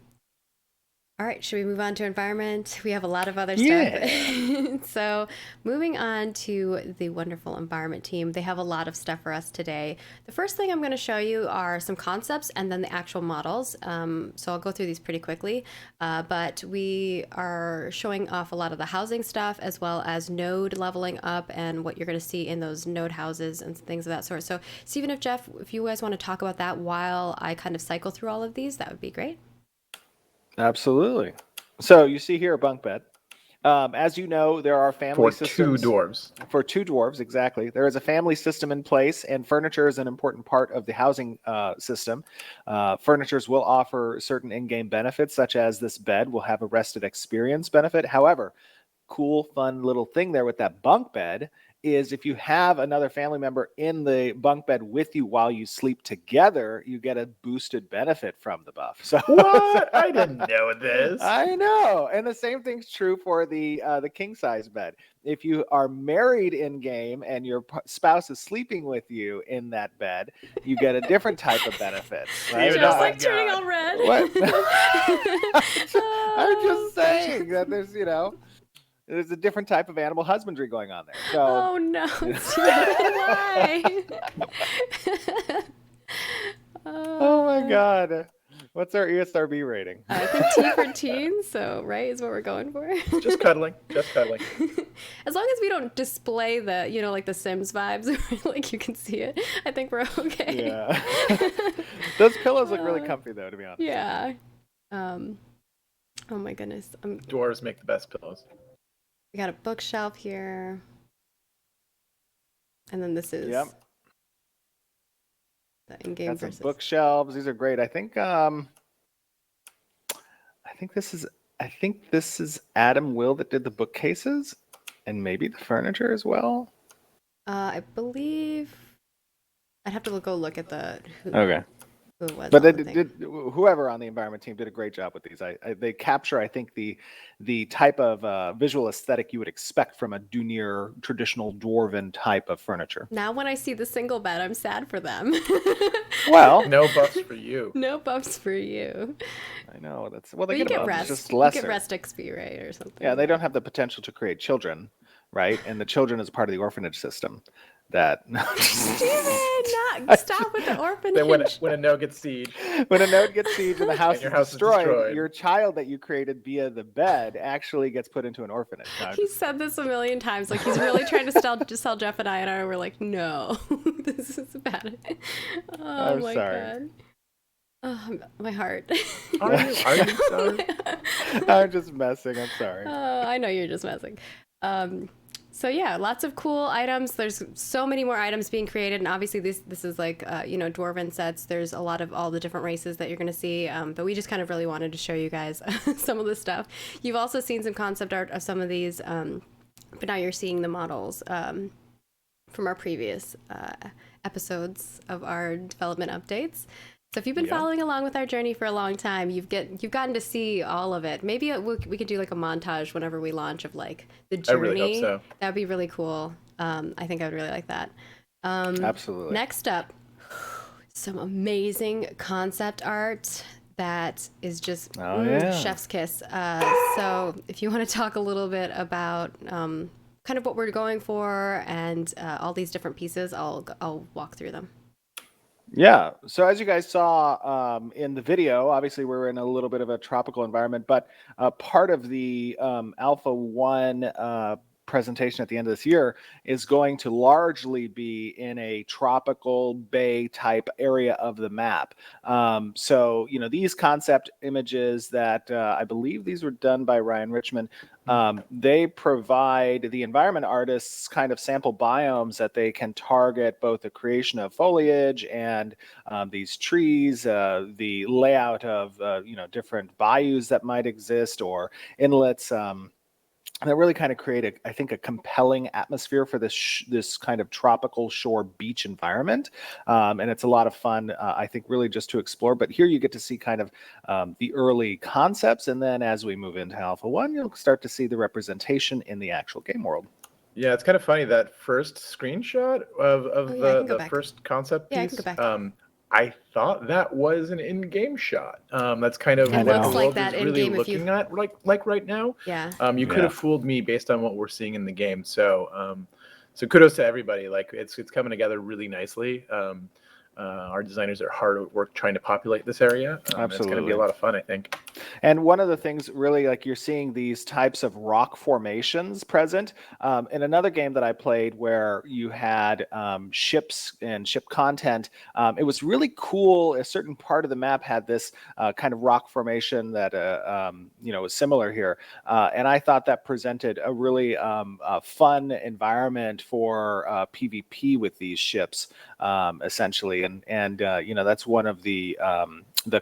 All right, should we move on to environment? We have a lot of other Yeah. stuff. So moving on to the wonderful environment team, they have a lot of stuff for us today. The first thing I'm going to show you are some concepts and then the actual models. So I'll go through these pretty quickly, but we are showing off a lot of the housing stuff as well as node leveling up and what you're going to see in those node houses and things of that sort. So Stephen, if you guys want to talk about that while I kind of cycle through all of these, that would be great. Absolutely. So you see here a bunk bed. As you know, there are family For systems. two dwarves. For two dwarves, exactly. There is a family system in place, and furniture is an important part of the housing system. Furnitures will offer certain in-game benefits, such as this bed will have a rested experience benefit. However, cool, fun little thing there with that bunk bed is if you have another family member in the bunk bed with you while you sleep together, you get a boosted benefit from the buff. So What? I didn't know this. I know. And the same thing's true for the king size bed. If you are married in game and your spouse is sleeping with you in that bed, you get a different type of benefit. Right? Steven, Just oh my like turning God. all red. What? I'm just saying that there's a different type of animal husbandry going on there. So Oh no, why? oh my God. What's our ESRB rating? I think T for teen, so right is what we're going for. Just cuddling. Just cuddling. As long as we don't display the, like the Sims vibes, like you can see it, I think we're okay. Yeah. Those pillows look really comfy though, to be honest. Yeah. Oh my goodness. Dwarves make the best pillows. We got a bookshelf here. And then this is Yep. the in-game Got some versus. bookshelves. These are great. I think this is Adam Will that did the bookcases and maybe the furniture as well. I believe I'd have to go look at who Okay. it was. But on they the thing. did, whoever on the environment team did a great job with these. They capture, I think, the type of visual aesthetic you would expect from a Dunir traditional dwarven type of furniture. Now when I see the single bed, I'm sad for them. Well, No buffs for you. No buffs for you. I know they But you get get buffs, rest. just You lesser. get rest XP, right, or something. Yeah, they don't have the potential to create children, right? And the children is part of the orphanage system. That Stop with the orphanage. Then when a node gets siege, when a node gets siege and the house, your is, house is destroyed, destroyed. your child that you created via the bed actually gets put into an orphanage. No, He said this a million times. Like he's really trying to sell Jeff and I were like, no, this is bad. Oh I'm my sorry. God. Oh, my heart. Are you sorry? I'm just messing. I'm sorry. Oh, I know you're just messing. So yeah, lots of cool items. There's so many more items being created, and obviously this is like dwarven sets. There's a lot of all the different races that you're gonna see, but we just kind of really wanted to show you guys some of this stuff. You've also seen some concept art of some of these, but now you're seeing the models from our previous episodes of our development updates. So if you've been following along with our journey for a long time, you've gotten to see all of it. Maybe we could do like a montage whenever we launch of like the journey. I really hope so. That'd be really cool. I think I would really like that. Absolutely. Next up, some amazing concept art. that is just Oh, yeah. chef's kiss. So if you want to talk a little bit about kind of what we're going for and all these different pieces, I'll walk through them. Yeah. So as you guys saw in the video, obviously we're in a little bit of a tropical environment, but part of the Alpha 1 presentation at the end of this year is going to largely be in a tropical bay type area of the map. So, these concept images that I believe these were done by Ryan Richmond, they provide the environment artists kind of sample biomes that they can target both the creation of foliage and these trees, the layout of different bayous that might exist or inlets. That really kind of create I think, a compelling atmosphere for this kind of tropical shore beach environment, and it's a lot of fun. I think really just to explore. But here you get to see kind of the early concepts, and then as we move into Alpha 1, you'll start to see the representation in the actual game world. Yeah, it's kind of funny that first screenshot of Oh, yeah, I can go the back. first concept Yeah, I piece. can go back. I thought that was an in-game shot. That's kind of It what looks the like world that is really in-game if you- looking at like right now. Yeah. You could Yeah. have fooled me based on what we're seeing in the game. So so kudos to everybody. Like it's coming together really nicely. Our designers are hard at work trying to populate this area. It's going to be Absolutely. a lot of fun, I think. And one of the things really, like, you're seeing these types of rock formations present in another game that I played where you had ships and ship content. It was really cool. A certain part of the map had this kind of rock formation that was similar here, and I thought that presented a really fun environment for PvP with these ships, essentially. And that's one of the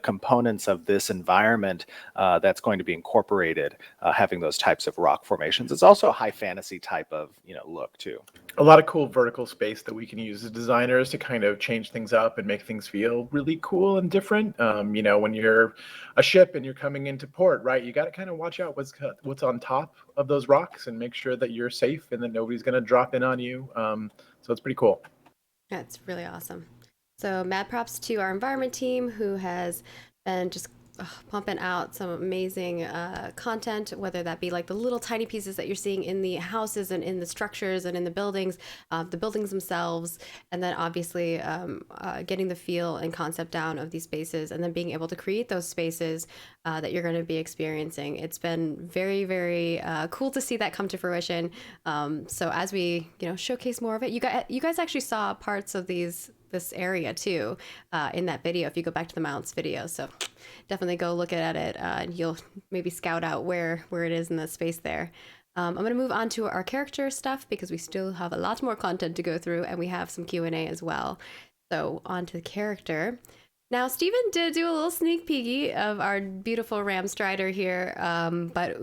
components of this environment that's going to be incorporated, having those types of rock formations. It's also a high fantasy type of look too. A lot of cool vertical space that we can use as designers to kind of change things up and make things feel really cool and different. When you're a ship and you're coming into port, right, you got to kind of watch out what's on top of those rocks and make sure that you're safe and that nobody's going to drop in on you. So it's pretty cool. That's really awesome. So mad props to our environment team who has been just pumping out some amazing content, whether that be like the little tiny pieces that you're seeing in the houses and in the structures and in the buildings themselves, and then obviously getting the feel and concept down of these spaces and then being able to create those spaces that you're going to be experiencing. It's been very, very cool to see that come to fruition. So as we showcase more of it, you guys actually saw parts of this area too in that video if you go back to the mounts video, so definitely go look at it and you'll maybe scout out where it is in the space there. I'm going to move on to our character stuff because we still have a lot more content to go through and we have some Q&A as well. So on to the character. Now, Steven did do a little sneak peeky of our beautiful Ram Strider here, but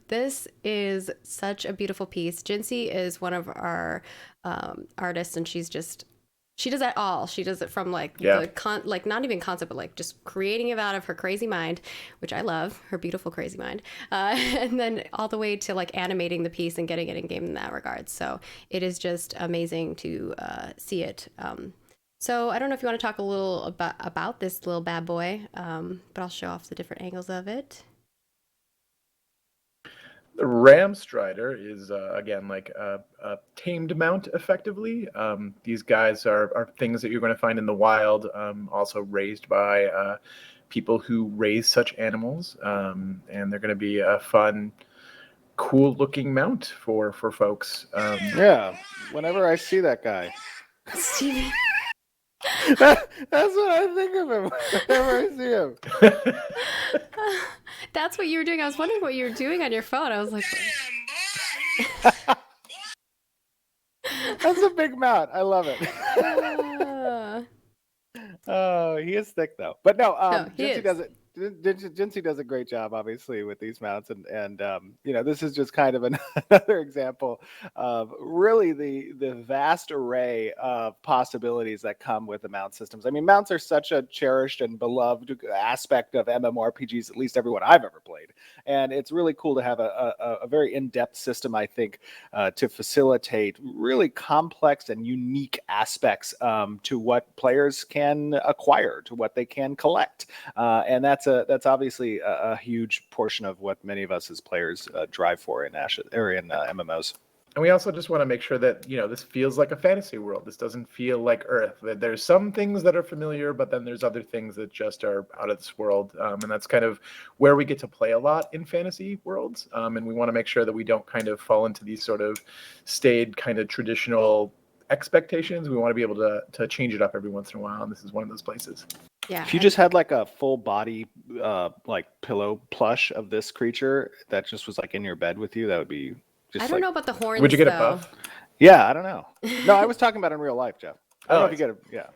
this is such a beautiful piece. Jinsey is one of our artists, and she does that all. She does it from like not even concept, but like just creating it out of her crazy mind, which I love, her beautiful crazy mind, and then all the way to like animating the piece and getting it in game in that regard. So it is just amazing to see it. So I don't know if you want to talk a little about this little bad boy, but I'll show off the different angles of it. The Ram Strider is, again, like a tamed mount, effectively. These guys are things that you're going to find in the wild, also raised by people who raise such animals, and they're going to be a fun, cool-looking mount for folks. Yeah, whenever I see that guy. Steven. That's what I think of him whenever I see him. That's what you were doing. I was wondering what you were doing on your phone. I was like, That's a big mount. I love it. Oh, he is thick though. But no, Jinsey does it. Jinsey does a great job, obviously, with these mounts, and this is just kind of another example of really the vast array of possibilities that come with the mount systems. I mean, mounts are such a cherished and beloved aspect of MMORPGs, at least everyone I've ever played, and it's really cool to have a very in-depth system, I think, to facilitate really complex and unique aspects to what players can acquire, to what they can collect, and that's that's obviously a huge portion of what many of us as players drive for in Ashes or in MMOs. And we also just want to make sure that, this feels like a fantasy world. This doesn't feel like Earth. That there's some things that are familiar, but then there's other things that just are out of this world. And that's kind of where we get to play a lot in fantasy worlds. And we want to make sure that we don't kind of fall into these sort of staid kind of traditional expectations. We want to be able to change it up every once in a while. And this is one of those places. Yeah. If you just had like a full body like pillow plush of this creature that just was like in your bed with you, that would be just I don't know about the horns. Would you get a though. buff? Yeah, I don't know. No, I was talking about in real life, Jeff. I don't know if you get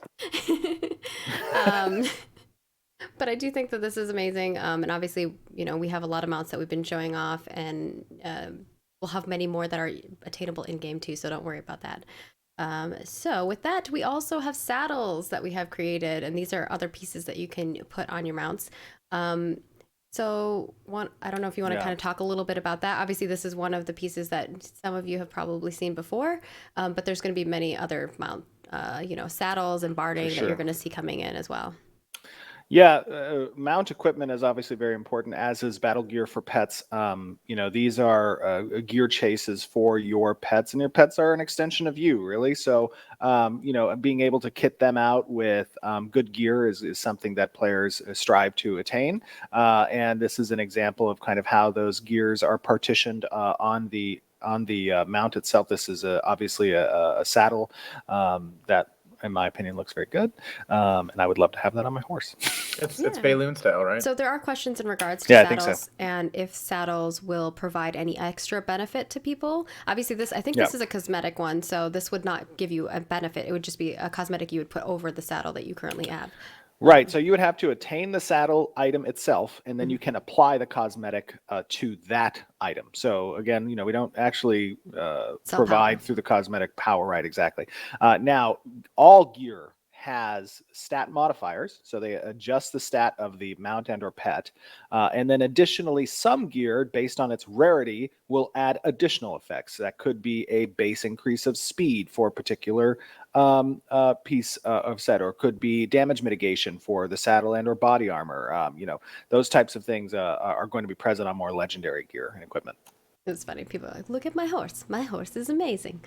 But I do think that this is amazing. And obviously, we have a lot of mounts that we've been showing off, and we'll have many more that are attainable in game too. So don't worry about that. So with that, we also have saddles that we have created, and these are other pieces that you can put on your mounts. So I don't know if you want to kind of talk a little bit about that. Obviously, this is one of the pieces that some of you have probably seen before, but there's going to be many other saddles and barding that you're going to see coming in as well. Yeah, mount equipment is obviously very important, as is battle gear for pets. These are gear chases for your pets, and your pets are an extension of you, really. So, being able to kit them out with good gear is something that players strive to attain. And this is an example of kind of how those gears are partitioned on the mount itself. This is obviously a saddle that, in my opinion, looks very good, and I would love to have that on my horse. It's Bayloon style, right? So there are questions in regards to saddles, I think so. And if saddles will provide any extra benefit to people. Obviously, this is a cosmetic one, so this would not give you a benefit. It would just be a cosmetic you would put over the saddle that you currently have. Right. So you would have to attain the saddle item itself, and then you can apply the cosmetic to that item. So again, we don't actually provide power through the cosmetic power, right? Exactly. Now, all gear has stat modifiers, so they adjust the stat of the mount and or pet, and then additionally, some gear based on its rarity will add additional effects. That could be a base increase of speed for a particular piece of set, or could be damage mitigation for the saddle and or body armor. Those types of things are going to be present on more legendary gear and equipment. It's funny. People are like, look at my horse. My horse is amazing.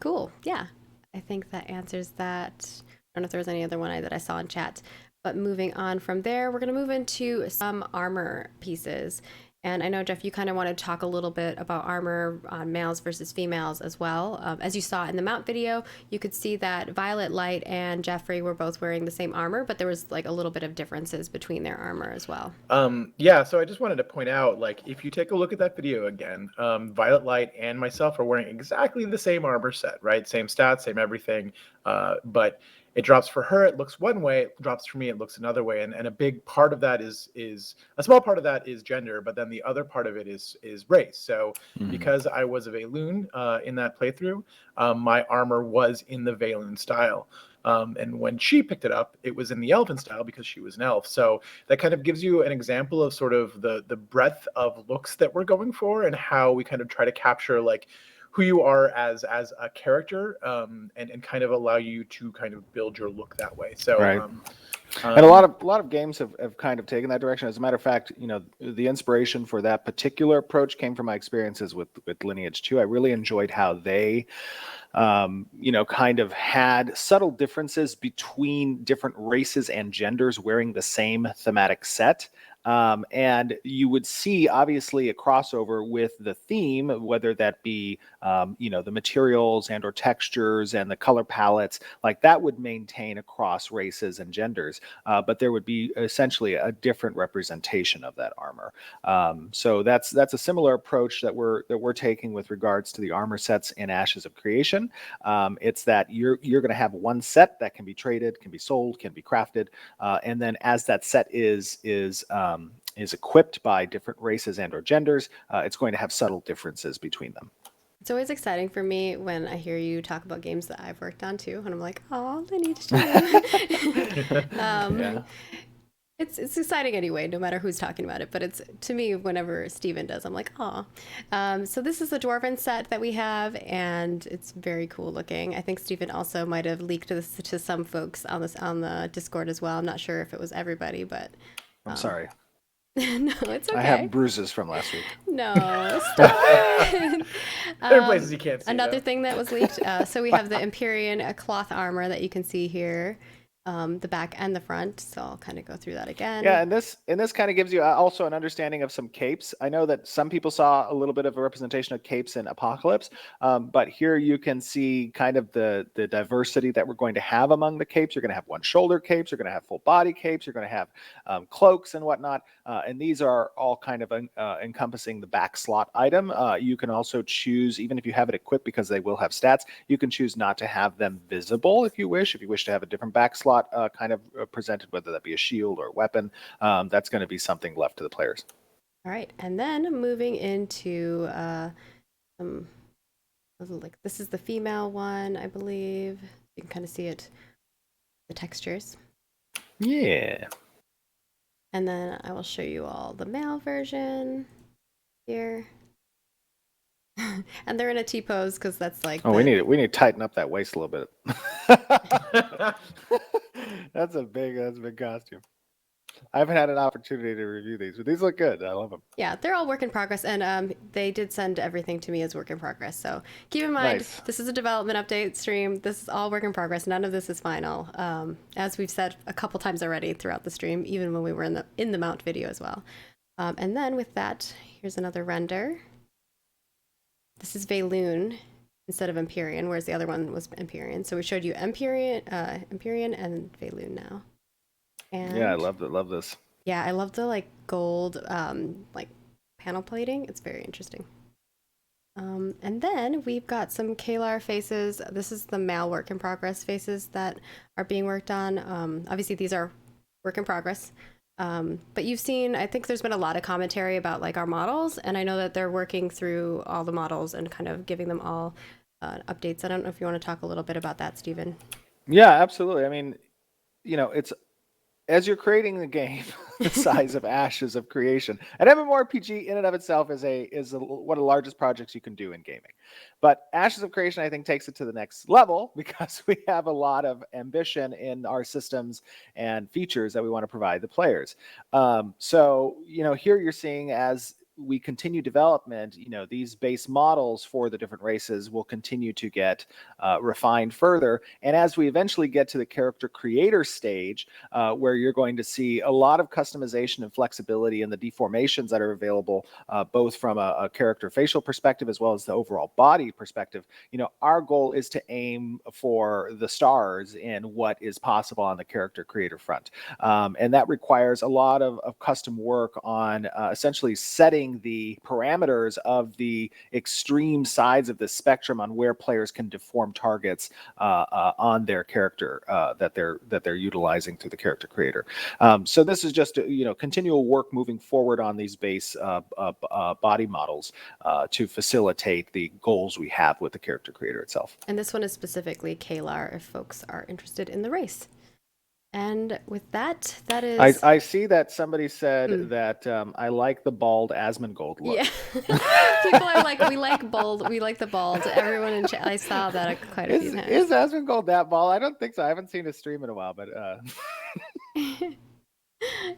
Cool. Yeah. I think that answers that. I don't know if there was any other one that I saw in chat. But moving on from there, we're going to move into some armor pieces. And I know, Jeff, you kind of want to talk a little bit about armor on males versus females as well. As you saw in the mount video, you could see that Violet Light and Jeffrey were both wearing the same armor, but there was like a little bit of differences between their armor as well. So I just wanted to point out, like, if you take a look at that video again, Violet Light and myself are wearing exactly the same armor set, right? Same stats, same everything, but it drops for her, it looks one way, it drops for me, it looks another way. And a big part of that is a small part of that is gender, but then the other part of it is race. So because I was a Vayloon in that playthrough, my armor was in the Vayloon style. And when she picked it up, it was in the elven style because she was an elf. So that kind of gives you an example of sort of the breadth of looks that we're going for, and how we kind of try to capture like who you are as a character, and kind of allow you to kind of build your look that way. So right. And a lot of games have kind of taken that direction. As a matter of fact, the inspiration for that particular approach came from my experiences with Lineage 2. I really enjoyed how they kind of had subtle differences between different races and genders wearing the same thematic set. And you would see obviously a crossover with the theme, whether that be, the materials and or textures and the color palettes, like that would maintain across races and genders. But there would be essentially a different representation of that armor. So that's a similar approach that we're taking with regards to the armor sets in Ashes of Creation. It's that you're going to have one set that can be traded, can be sold, can be crafted, and then as that set is equipped by different races and or genders, it's going to have subtle differences between them. It's always exciting for me when I hear you talk about games that I've worked on too, and I'm like, oh, Lineage 2. It's exciting anyway, no matter who's talking about it. But it's, to me, whenever Steven does, I'm like, aw. So this is the Dwarven set that we have, and it's very cool looking. I think Steven also might have leaked this to some folks on the Discord as well. I'm not sure if it was everybody, but I'm sorry. no, it's okay. I have bruises from last week. No, stop it. There are places you can't see. Another though. thing that was leaked. So we have the Empyrean cloth armor that you can see here, the back and the front. So I'll kind of go through that again. Yeah, and this kind of gives you also an understanding of some capes. I know that some people saw a little bit of a representation of capes in Apocalypse, but here you can see kind of the diversity that we're going to have among the capes. You're going to have one shoulder capes, you're going to have full body capes, you're going to have cloaks and whatnot, and these are all kind of encompassing the back slot item. You can also choose, even if you have it equipped, because they will have stats, you can choose not to have them visible if you wish to have a different back slot kind of presented, whether that be a shield or a weapon. That's going to be something left to the players. All right, and then moving into like this is the female one, I believe. You can kind of see it, the textures. Yeah. And then I will show you all the male version here. And they're in a T pose because that's like. Oh, we need to tighten up that waist a little bit. That's a big costume. I haven't had an opportunity to review these, but these look good. I love them. Yeah, they're all work in progress, and they did send everything to me as work in progress. So keep in mind, Nice. This is a development update stream. This is all work in progress. None of this is final. As we've said a couple times already throughout the stream, even when we were in the mount video as well. And then with that, here's another render. This is Valoon instead of Empyrean, whereas the other one was Empyrean. So we showed you Empyrean and Valoon now. And Yeah, I love this. yeah, I love the like gold like panel plating. It's very interesting. And then we've got some Kalar faces. This is the male work in progress faces that are being worked on. Obviously these are work in progress. But you've seen, I think there's been a lot of commentary about like our models, and I know that they're working through all the models and kind of giving them all updates. I don't know if you want to talk a little bit about that, Stephen. Yeah, absolutely. I mean, it's as you're creating the game, the size of Ashes of Creation, an MMORPG in and of itself is one of the largest projects you can do in gaming. But Ashes of Creation, I think, takes it to the next level because we have a lot of ambition in our systems and features that we want to provide the players. So, here you're seeing as we continue development, these base models for the different races will continue to get refined further. And as we eventually get to the character creator stage, where you're going to see a lot of customization and flexibility in the deformations that are available, both from a character facial perspective as well as the overall body perspective, our goal is to aim for the stars in what is possible on the character creator front. And that requires a lot of custom work on essentially setting the parameters of the extreme sides of the spectrum on where players can deform targets on their character that they're utilizing through the character creator. So this is just continual work moving forward on these base body models to facilitate the goals we have with the character creator itself. And this one is specifically Kalar if folks are interested in the race. And with that is... I see that somebody said that I like the bald Asmongold look. Yeah. People are like, we like the bald. Everyone in chat, I saw that quite a few times. Is Asmongold that bald? I don't think so. I haven't seen his stream in a while, but...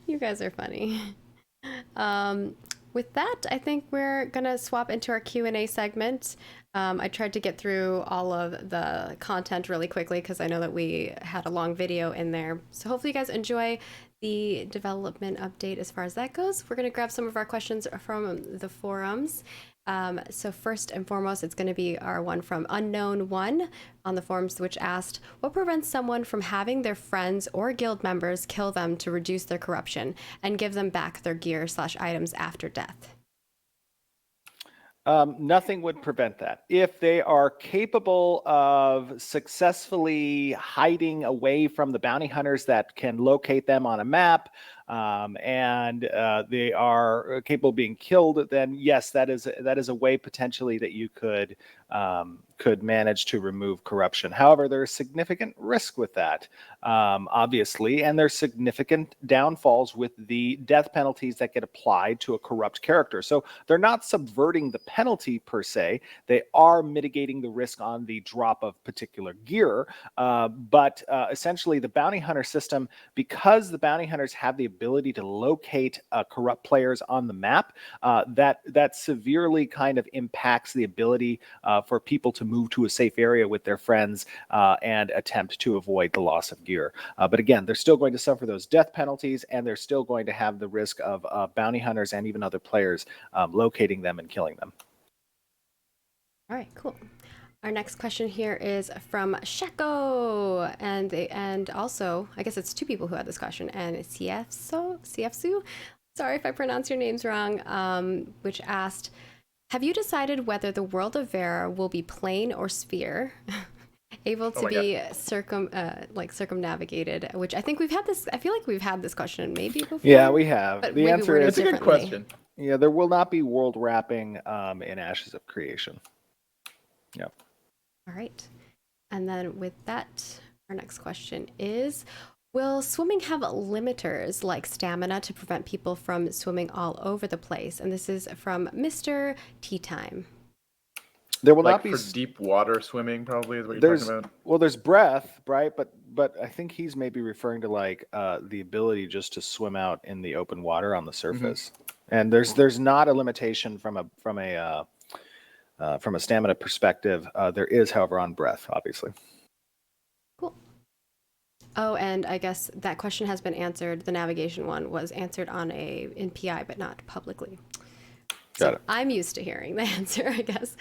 You guys are funny. With that, I think we're going to swap into our Q&A segment. I tried to get through all of the content really quickly because I know that we had a long video in there. So hopefully you guys enjoy the development update as far as that goes. We're going to grab some of our questions from the forums. So first and foremost, it's going to be our one from Unknown1 on the forums, which asked, what prevents someone from having their friends or guild members kill them to reduce their corruption and give them back their gear/items after death? Nothing would prevent that. If they are capable of successfully hiding away from the bounty hunters that can locate them on a map, and they are capable of being killed, then yes, that is a way potentially that you could manage to remove corruption. However, there's significant risk with that, obviously, and there's significant downfalls with the death penalties that get applied to a corrupt character. So they're not subverting the penalty per se. They are mitigating the risk on the drop of particular gear. But essentially, the bounty hunter system, because the bounty hunters have the ability to locate corrupt players on the map, that severely kind of impacts the ability for people to move to a safe area with their friends and attempt to avoid the loss of gear. But again, they're still going to suffer those death penalties, and they're still going to have the risk of bounty hunters and even other players locating them and killing them. All right, cool. Our next question here is from Sheko, and also, I guess it's two people who had this question, and CFSU, sorry if I pronounce your names wrong, which asked, have you decided whether the world of Vera will be plane or sphere, able to be circumnavigated? Which I think we've had this. I feel like we've had this question maybe before. Yeah, we have. But The maybe answer worded is It's a good question. yeah, there will not be world wrapping in Ashes of Creation. Yep. All right. And then with that, our next question is, will swimming have limiters like stamina to prevent people from swimming all over the place? And this is from Mr. Tea Time. There will Like not be for deep water swimming, probably is what you're talking about. well, there's breath, right? But I think he's maybe referring to like the ability just to swim out in the open water on the surface. And there's not a limitation from a stamina perspective. There is, however, on breath, obviously. Cool. Oh, and I guess that question has been answered. The navigation one was answered in PI, but not publicly. Got it. I'm used to hearing the answer, I guess.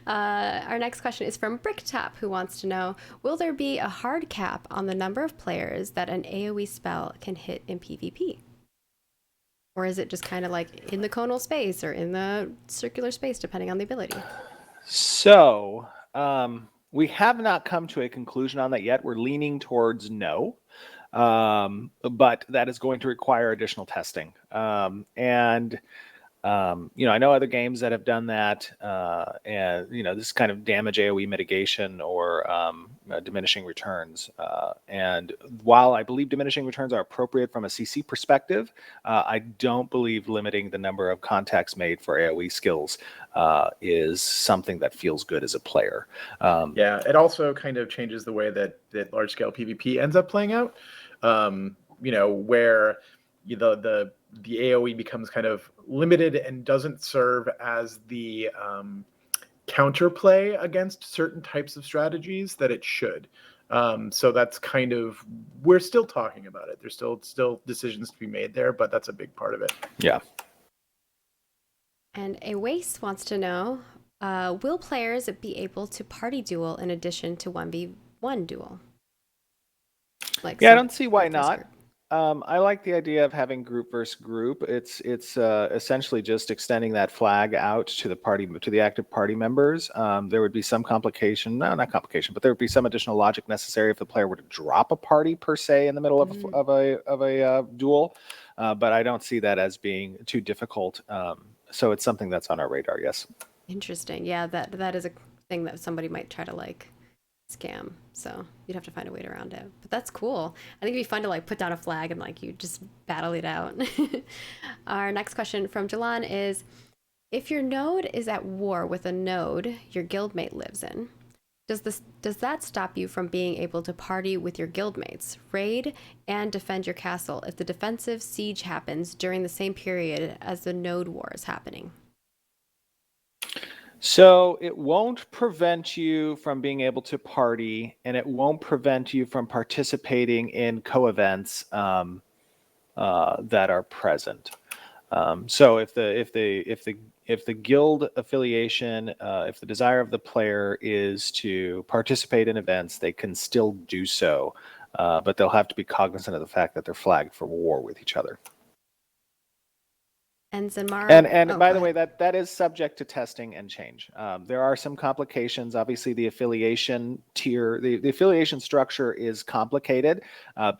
Our next question is from Bricktop, who wants to know, will there be a hard cap on the number of players that an AoE spell can hit in PvP? Or is it just kind of like in the conal space or in the circular space, depending on the ability? So we have not come to a conclusion on that yet. We're leaning towards no, but that is going to require additional testing. I know other games that have done that, and this kind of damage AoE mitigation or diminishing returns. And while I believe diminishing returns are appropriate from a CC perspective, I don't believe limiting the number of contacts made for AoE skills is something that feels good as a player. Yeah, it also kind of changes the way that large scale PvP ends up playing out. Where the AoE becomes kind of limited and doesn't serve as the counterplay against certain types of strategies that it should. So that's kind of, we're still talking about it. There's still decisions to be made there, but that's a big part of it. Yeah. And a Waste wants to know, will players be able to party duel in addition to 1v1 duel? I don't see why not. I like the idea of having group versus group. It's essentially just extending that flag out to the active party members. There would be some complication, no, not complication, but there would be some additional logic necessary if the player were to drop a party per se in the middle of a duel. But I don't see that as being too difficult. So it's something that's on our radar. Yes. Interesting. Yeah, that is a thing that somebody might try to scam, so you'd have to find a way around it, but that's cool. I think it'd be fun to put down a flag and you just battle it out. Our next question from Jalan is, if your node is at war with a node your guildmate lives in, does that stop you from being able to party with your guildmates, raid, and defend your castle if the defensive siege happens during the same period as the node war is happening? So it won't prevent you from being able to party, and it won't prevent you from participating in co-events that are present. So if the guild affiliation, if the desire of the player is to participate in events, they can still do so, but they'll have to be cognizant of the fact that they're flagged for war with each other. And Zenmara. And oh, by go the way, ahead. that is subject to testing and change. There are some complications. Obviously, the affiliation tier, the affiliation structure is complicated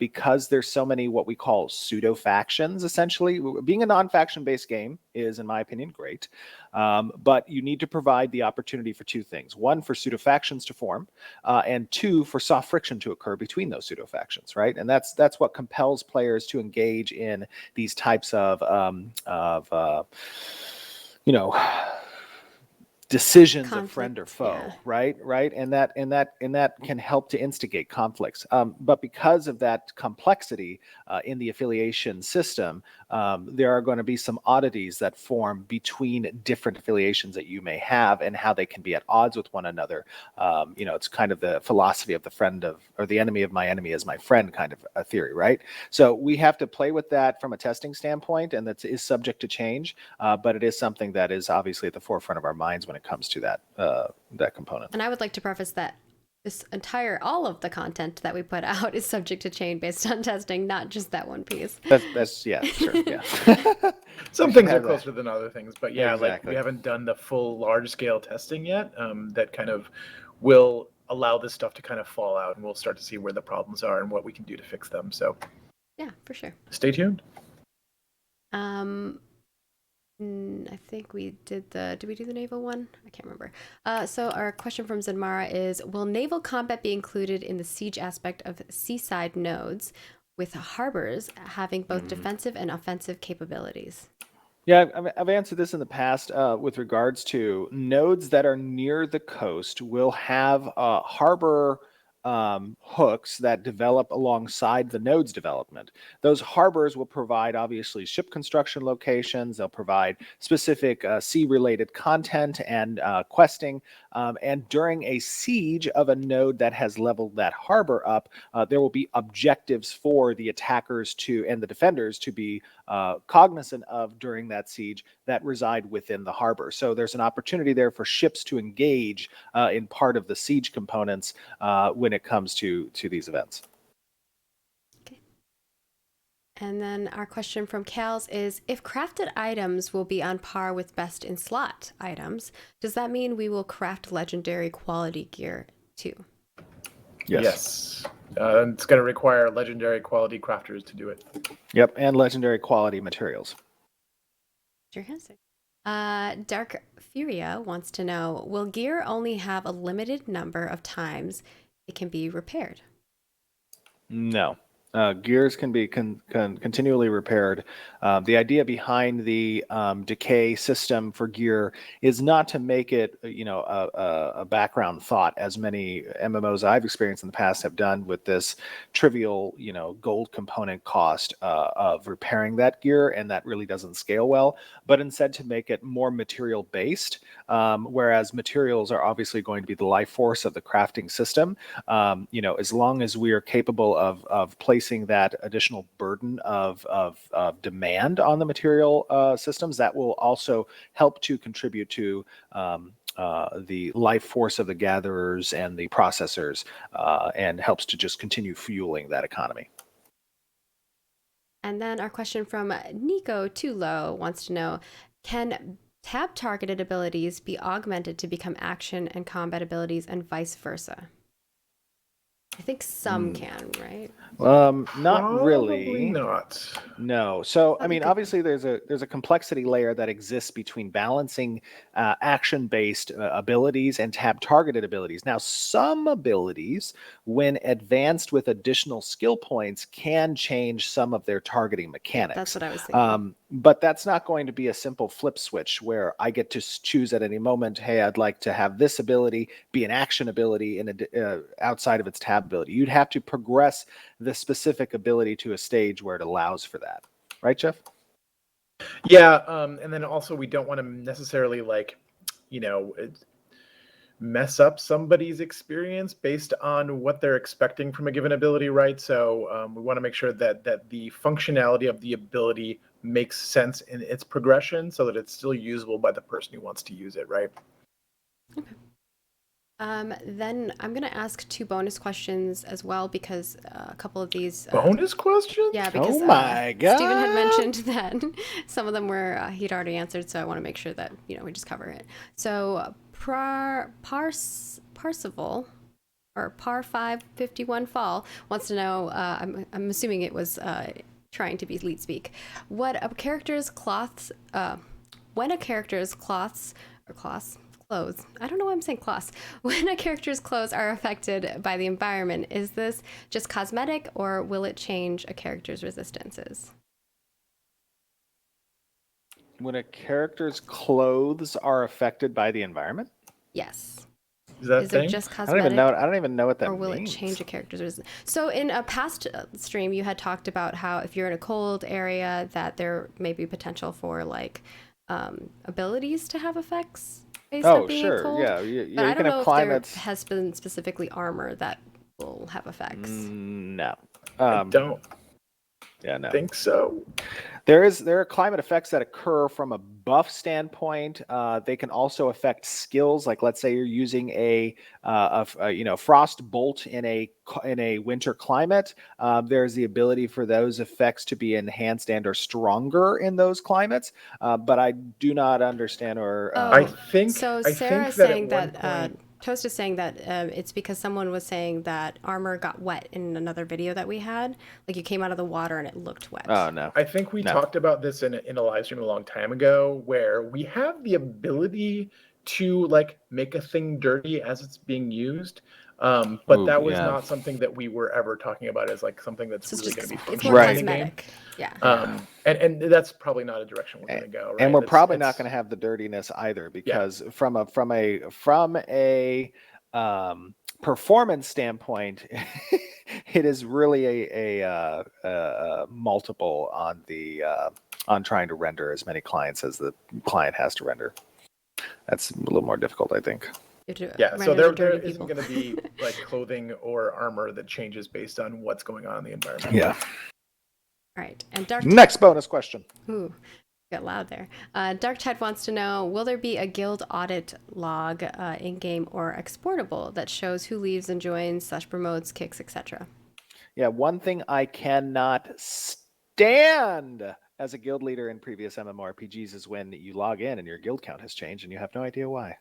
because there's so many what we call pseudo factions. Essentially, being a non-faction based game is, in my opinion, great, but you need to provide the opportunity for two things: one, for pseudo factions to form, and two, for soft friction to occur between those pseudo factions. Right, and that's what compels players to engage in these types of you know, decisions of friend or Conflict, foe, yeah. right, and that can help to instigate conflicts, but because of that complexity in the affiliation system, there are going to be some oddities that form between different affiliations that you may have and how they can be at odds with one another. It's kind of the philosophy of the friend of, or the enemy of my enemy is my friend kind of a theory, right? So we have to play with that from a testing standpoint, and that is subject to change, but it is something that is obviously at the forefront of our minds when it comes to that component. And I would like to preface that all of the content that we put out is subject to change based on testing, not just that one piece. That's yeah, sure, yeah. Some We should things are have that. closer than other things, but yeah, like Exactly. we haven't done the full large scale testing yet. That kind of will allow this stuff to kind of fall out, and we'll start to see where the problems are and what we can do to fix them. So Yeah, for sure. stay tuned. I think we did we do the naval one? I can't remember. So our question from Zenmara is, will naval combat be included in the siege aspect of seaside nodes with harbors having both defensive and offensive capabilities? Yeah, I've answered this in the past with regards to nodes that are near the coast will have harbor hooks that develop alongside the node's development. Those harbors will provide obviously ship construction locations. They'll provide specific sea-related content and questing. And during a siege of a node that has leveled that harbor up, there will be objectives for the attackers to and the defenders to be cognizant of during that siege that reside within the harbor. So there's an opportunity there for ships to engage in part of the siege components when it comes to these events. Okay. And then our question from Kals is, if crafted items will be on par with best in slot items, does that mean we will craft legendary quality gear too? Yes. It's going to require legendary quality crafters to do it. Yep, and legendary quality materials. Sure has it. Dark Furia wants to know, will gear only have a limited number of times it can be repaired? No. Gears can be continually repaired. The idea behind the decay system for gear is not to make it, a background thought, as many MMOs I've experienced in the past have done with this trivial, gold component cost of repairing that gear, and that really doesn't scale well. But instead to make it more material based, whereas materials are obviously going to be the life force of the crafting system. As long as we are capable of placing that additional burden of demand on the material systems, that will also help to contribute to the life force of the gatherers and the processors, and helps to just continue fueling that economy. And then our question from Nico Tulo wants to know, can tab targeted abilities be augmented to become action and combat abilities and vice versa? I think some can, right? Not Probably really. not. No. So, I That'd be mean, good. obviously, there's a complexity layer that exists between balancing action-based abilities and tab-targeted abilities. Now, some abilities, when advanced with additional skill points, can change some of their targeting Yeah, mechanics. that's what I was thinking. But that's not going to be a simple flip switch where I get to choose at any moment, hey, I'd like to have this ability be an action ability outside of its tab ability. You'd have to progress the specific ability to a stage where it allows for that. Right, Jeff? Yeah, and then also we don't want to necessarily mess up somebody's experience based on what they're expecting from a given ability, right? So we want to make sure that the functionality of the ability makes sense in its progression so that it's still usable by the person who wants to use it, right? Then I'm going to ask 2 bonus questions as well because a couple of these. Bonus questions? Yeah, because Oh my Stephen had God. mentioned that some of them were he'd already answered, so I want to make sure that we just cover it. So Parsival or Par 551 Fall wants to know. I'm assuming it was trying to be lead speak. What a character's cloths. When a character's cloths or cloths. Clothes. I don't know why I'm saying cloths. When a character's clothes are affected by the environment, is this just cosmetic or will it change a character's resistances? When a character's clothes are affected by the environment? Yes. Is that Is thing? it just I cosmetic? don't even know what that or will means. it change a character's resistance? So in a past stream, you had talked about how if you're in a cold area, that there may be potential for like abilities to have effects based on Oh, being sure. cold. Yeah, But you I can don't have know climates. if there has been specifically armor that will have effects. No. I don't Yeah, no. think so. There are climate effects that occur from a buff standpoint. They can also affect skills. Like let's say you're using a frost bolt in a winter climate. There's the ability for those effects to be enhanced and or stronger in those climates. But I do not understand or I think So I Sarah's think that saying at one that point, Toast is saying that it's because someone was saying that armor got wet in another video that we had. Like you came out of the water and it looked wet. oh no. I think we No. talked about this in a live stream a long time ago, where we have the ability to like make a thing dirty as it's being used. But Ooh, that was yeah. not something that we were ever talking about as like something that's So it's really just going to be it's functional more Right. in the game. cosmetic. Yeah. And that's probably not a direction we're going to go. Right? And we're It's- probably not it's- going to have the dirtiness either, because from a performance standpoint, it is really a multiple on the on trying to render as many clients as the client has to render. That's a little more difficult, I think. You have to Yeah, so render the there dirty isn't people. going to be like clothing or armor that changes based on what's going on in the environment. Yeah. All right. And Dark Next bonus question. Ooh, got loud there. Dark Tide wants to know, will there be a guild audit log in-game or exportable that shows who leaves and joins, /promotes, kicks, etc.? Yeah, one thing I cannot stand as a guild leader in previous MMORPGs is when you log in and your guild count has changed and you have no idea why.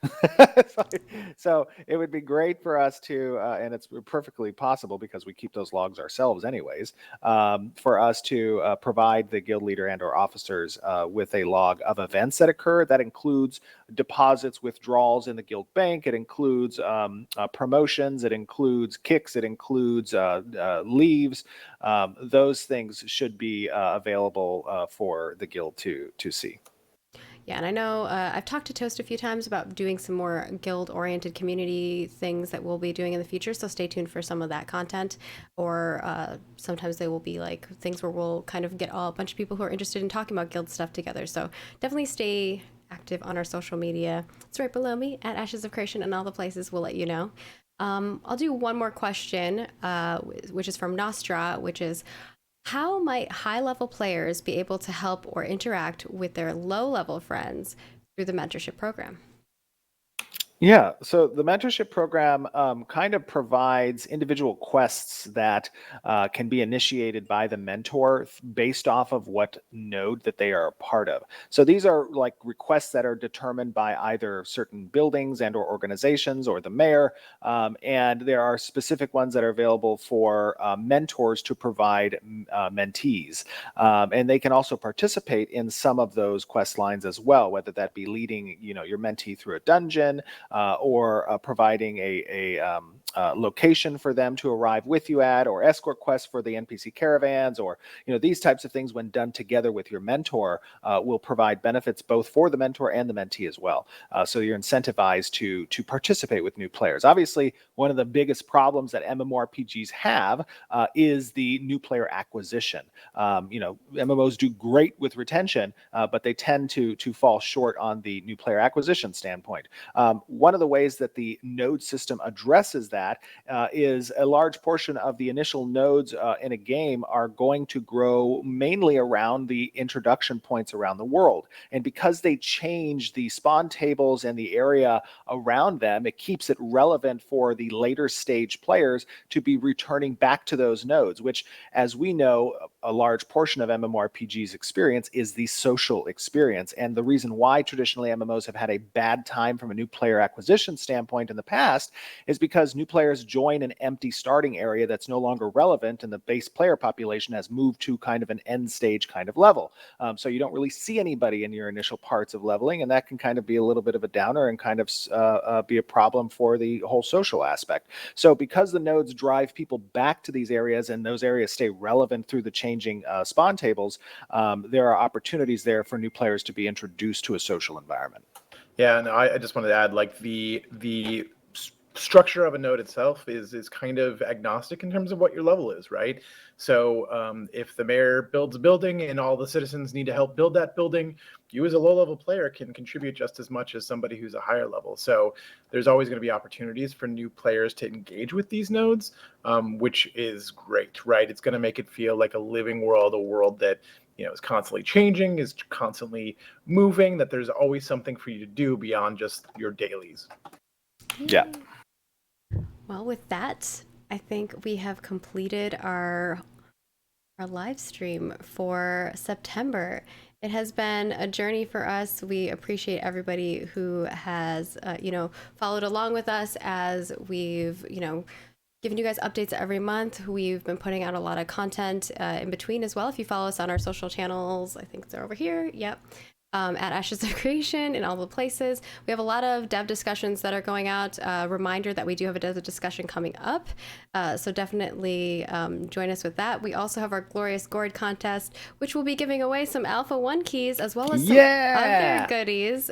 So it would be great for us to, and it's perfectly possible because we keep those logs ourselves anyways, for us to provide the guild leader and or officers with a log of events that occur. That includes deposits, withdrawals in the guild bank. It includes promotions. It includes kicks. It includes leaves. Those things should be available for the guild to see. Yeah, and I know I've talked to Toast a few times about doing some more guild-oriented community things that we'll be doing in the future, so stay tuned for some of that content. Or sometimes they will be like things where we'll kind of get a bunch of people who are interested in talking about guild stuff together. So definitely stay active on our social media. It's right below me at Ashes of Creation and all the places. We'll let you know. I'll do one more question, which is from Nostra, which is, how might high-level players be able to help or interact with their low-level friends through the mentorship program? Yeah, so the mentorship program kind of provides individual quests that can be initiated by the mentor based off of what node that they are a part of. So these are like requests that are determined by either certain buildings and or organizations or the mayor, and there are specific ones that are available for mentors to provide mentees. And they can also participate in some of those quest lines as well, whether that be leading your mentee through a dungeon, or providing a location for them to arrive with you at, or escort quests for the NPC caravans, or these types of things when done together with your mentor will provide benefits both for the mentor and the mentee as well. So you're incentivized to participate with new players. Obviously, one of the biggest problems that MMORPGs have is the new player acquisition. MMOs do great with retention, but they tend to fall short on the new player acquisition standpoint. One of the ways that the node system addresses that is a large portion of the initial nodes in a game are going to grow mainly around the introduction points around the world. And because they change the spawn tables and the area around them, it keeps it relevant for the later stage players to be returning back to those nodes, which, as we know, a large portion of MMORPG's experience is the social experience. And the reason why traditionally MMOs have had a bad time from a new player acquisition standpoint in the past is because new players join an empty starting area that's no longer relevant, and the base player population has moved to kind of an end stage kind of level. So you don't really see anybody in your initial parts of leveling, and that can kind of be a little bit of a downer and kind of be a problem for the whole social aspect. So because the nodes drive people back to these areas and those areas stay relevant through the changing spawn tables, there are opportunities there for new players to be introduced to a social environment. Yeah, and I just wanted to add, like, the structure of a node itself is kind of agnostic in terms of what your level is, right? So if the mayor builds a building and all the citizens need to help build that building, you as a low-level player can contribute just as much as somebody who's a higher level. So there's always going to be opportunities for new players to engage with these nodes, which is great, right? It's going to make it feel like a living world, a world that is constantly changing, is constantly moving, that there's always something for you to do beyond just your dailies. Yeah. Well, with that, I think we have completed our live stream for September. It has been a journey for us. We appreciate everybody who has, followed along with us as we've, giving you guys updates every month. We've been putting out a lot of content in between as well. If you follow us on our social channels, I think they're over here. Yep. At Ashes of Creation in all the places. We have a lot of dev discussions that are going out. Reminder that we do have a dev discussion coming up. So definitely join us with that. We also have our Glorious Gourd contest, which will be giving away some Alpha 1 keys as well as some other goodies.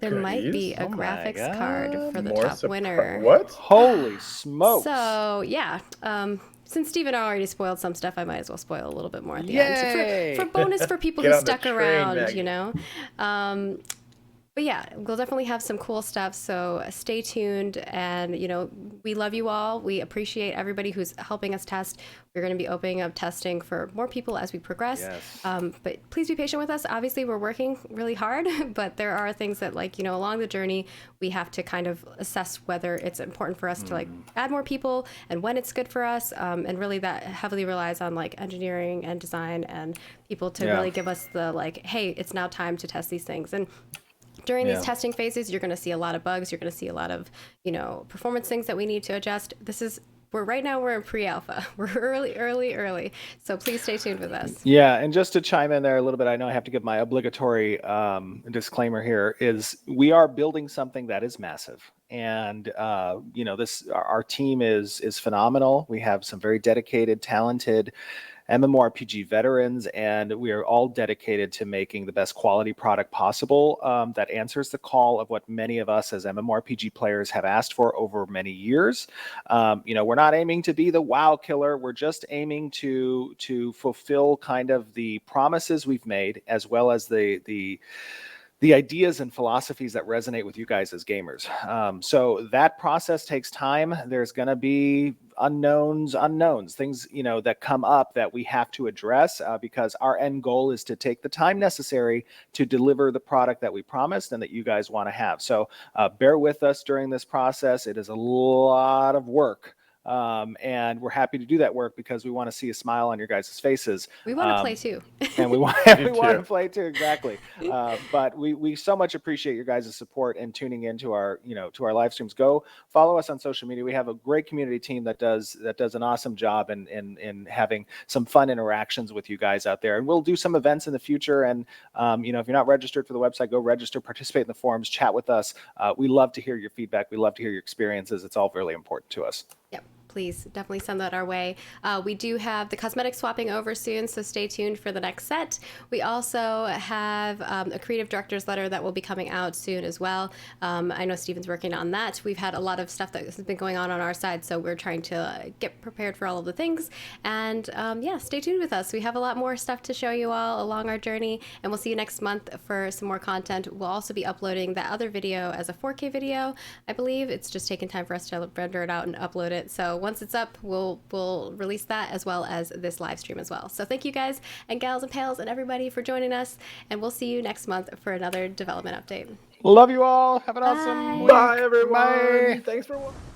There might be a graphics card for the top winner. What? Holy smokes. So, yeah. Since Steven already spoiled some stuff, I might as well spoil a little bit more at the end. So for bonus for people who stuck around, But yeah, we'll definitely have some cool stuff. So stay tuned. And, we love you all. We appreciate everybody who's helping us test. We're going to be opening up testing for more people as we progress. Yes. But please be patient with us. Obviously, we're working really hard, but there are things that, along the journey, we have to kind of assess whether it's important for us to add more people and when it's good for us. And really that heavily relies on engineering and design and people to really give us the hey, it's now time to test these things. And during these testing phases, you're going to see a lot of bugs. You're going to see a lot of, performance things that we need to adjust. Right now we're in pre-alpha. We're early. So please stay tuned with us. Yeah, and just to chime in there a little bit, I know I have to give my obligatory disclaimer here, is we are building something that is massive. And, our team is phenomenal. We have some very dedicated, talented MMORPG veterans, and we are all dedicated to making the best quality product possible that answers the call of what many of us as MMORPG players have asked for over many years. We're not aiming to be the WoW killer. We're just aiming to fulfill kind of the promises we've made, as well as the ideas and philosophies that resonate with you guys as gamers. So that process takes time. There's going to be unknowns, things, that come up that we have to address because our end goal is to take the time necessary to deliver the product that we promised and that you guys want to have. So bear with us during this process. It is a lot of work. And we're happy to do that work because we want to see a smile on your guys' faces. We want to play too. And we want to play too, exactly. But we so much appreciate your guys' support and tuning into our, to our live streams. Go follow us on social media. We have a great community team that does an awesome job in having some fun interactions with you guys out there. And we'll do some events in the future. And if you're not registered for the website, go register, participate in the forums, chat with us. We love to hear your feedback. We love to hear your experiences. It's all really important to us. Yep. please definitely send that our way. We do have the cosmetic swapping over soon, so stay tuned for the next set. We also have a creative director's letter that will be coming out soon as well. I know Steven's working on that. We've had a lot of stuff that has been going on our side, so we're trying to get prepared for all of the things. And yeah, stay tuned with us. We have a lot more stuff to show you all along our journey, and we'll see you next month for some more content. We'll also be uploading that other video as a 4K video. I believe it's just taking time for us to render it out and upload it. So once it's up, we'll release that as well as this live stream as well. So thank you guys and gals and pals and everybody for joining us, and we'll see you next month for another development update. Love you all. Have an awesome week. Bye, everyone. Bye. Thanks for watching.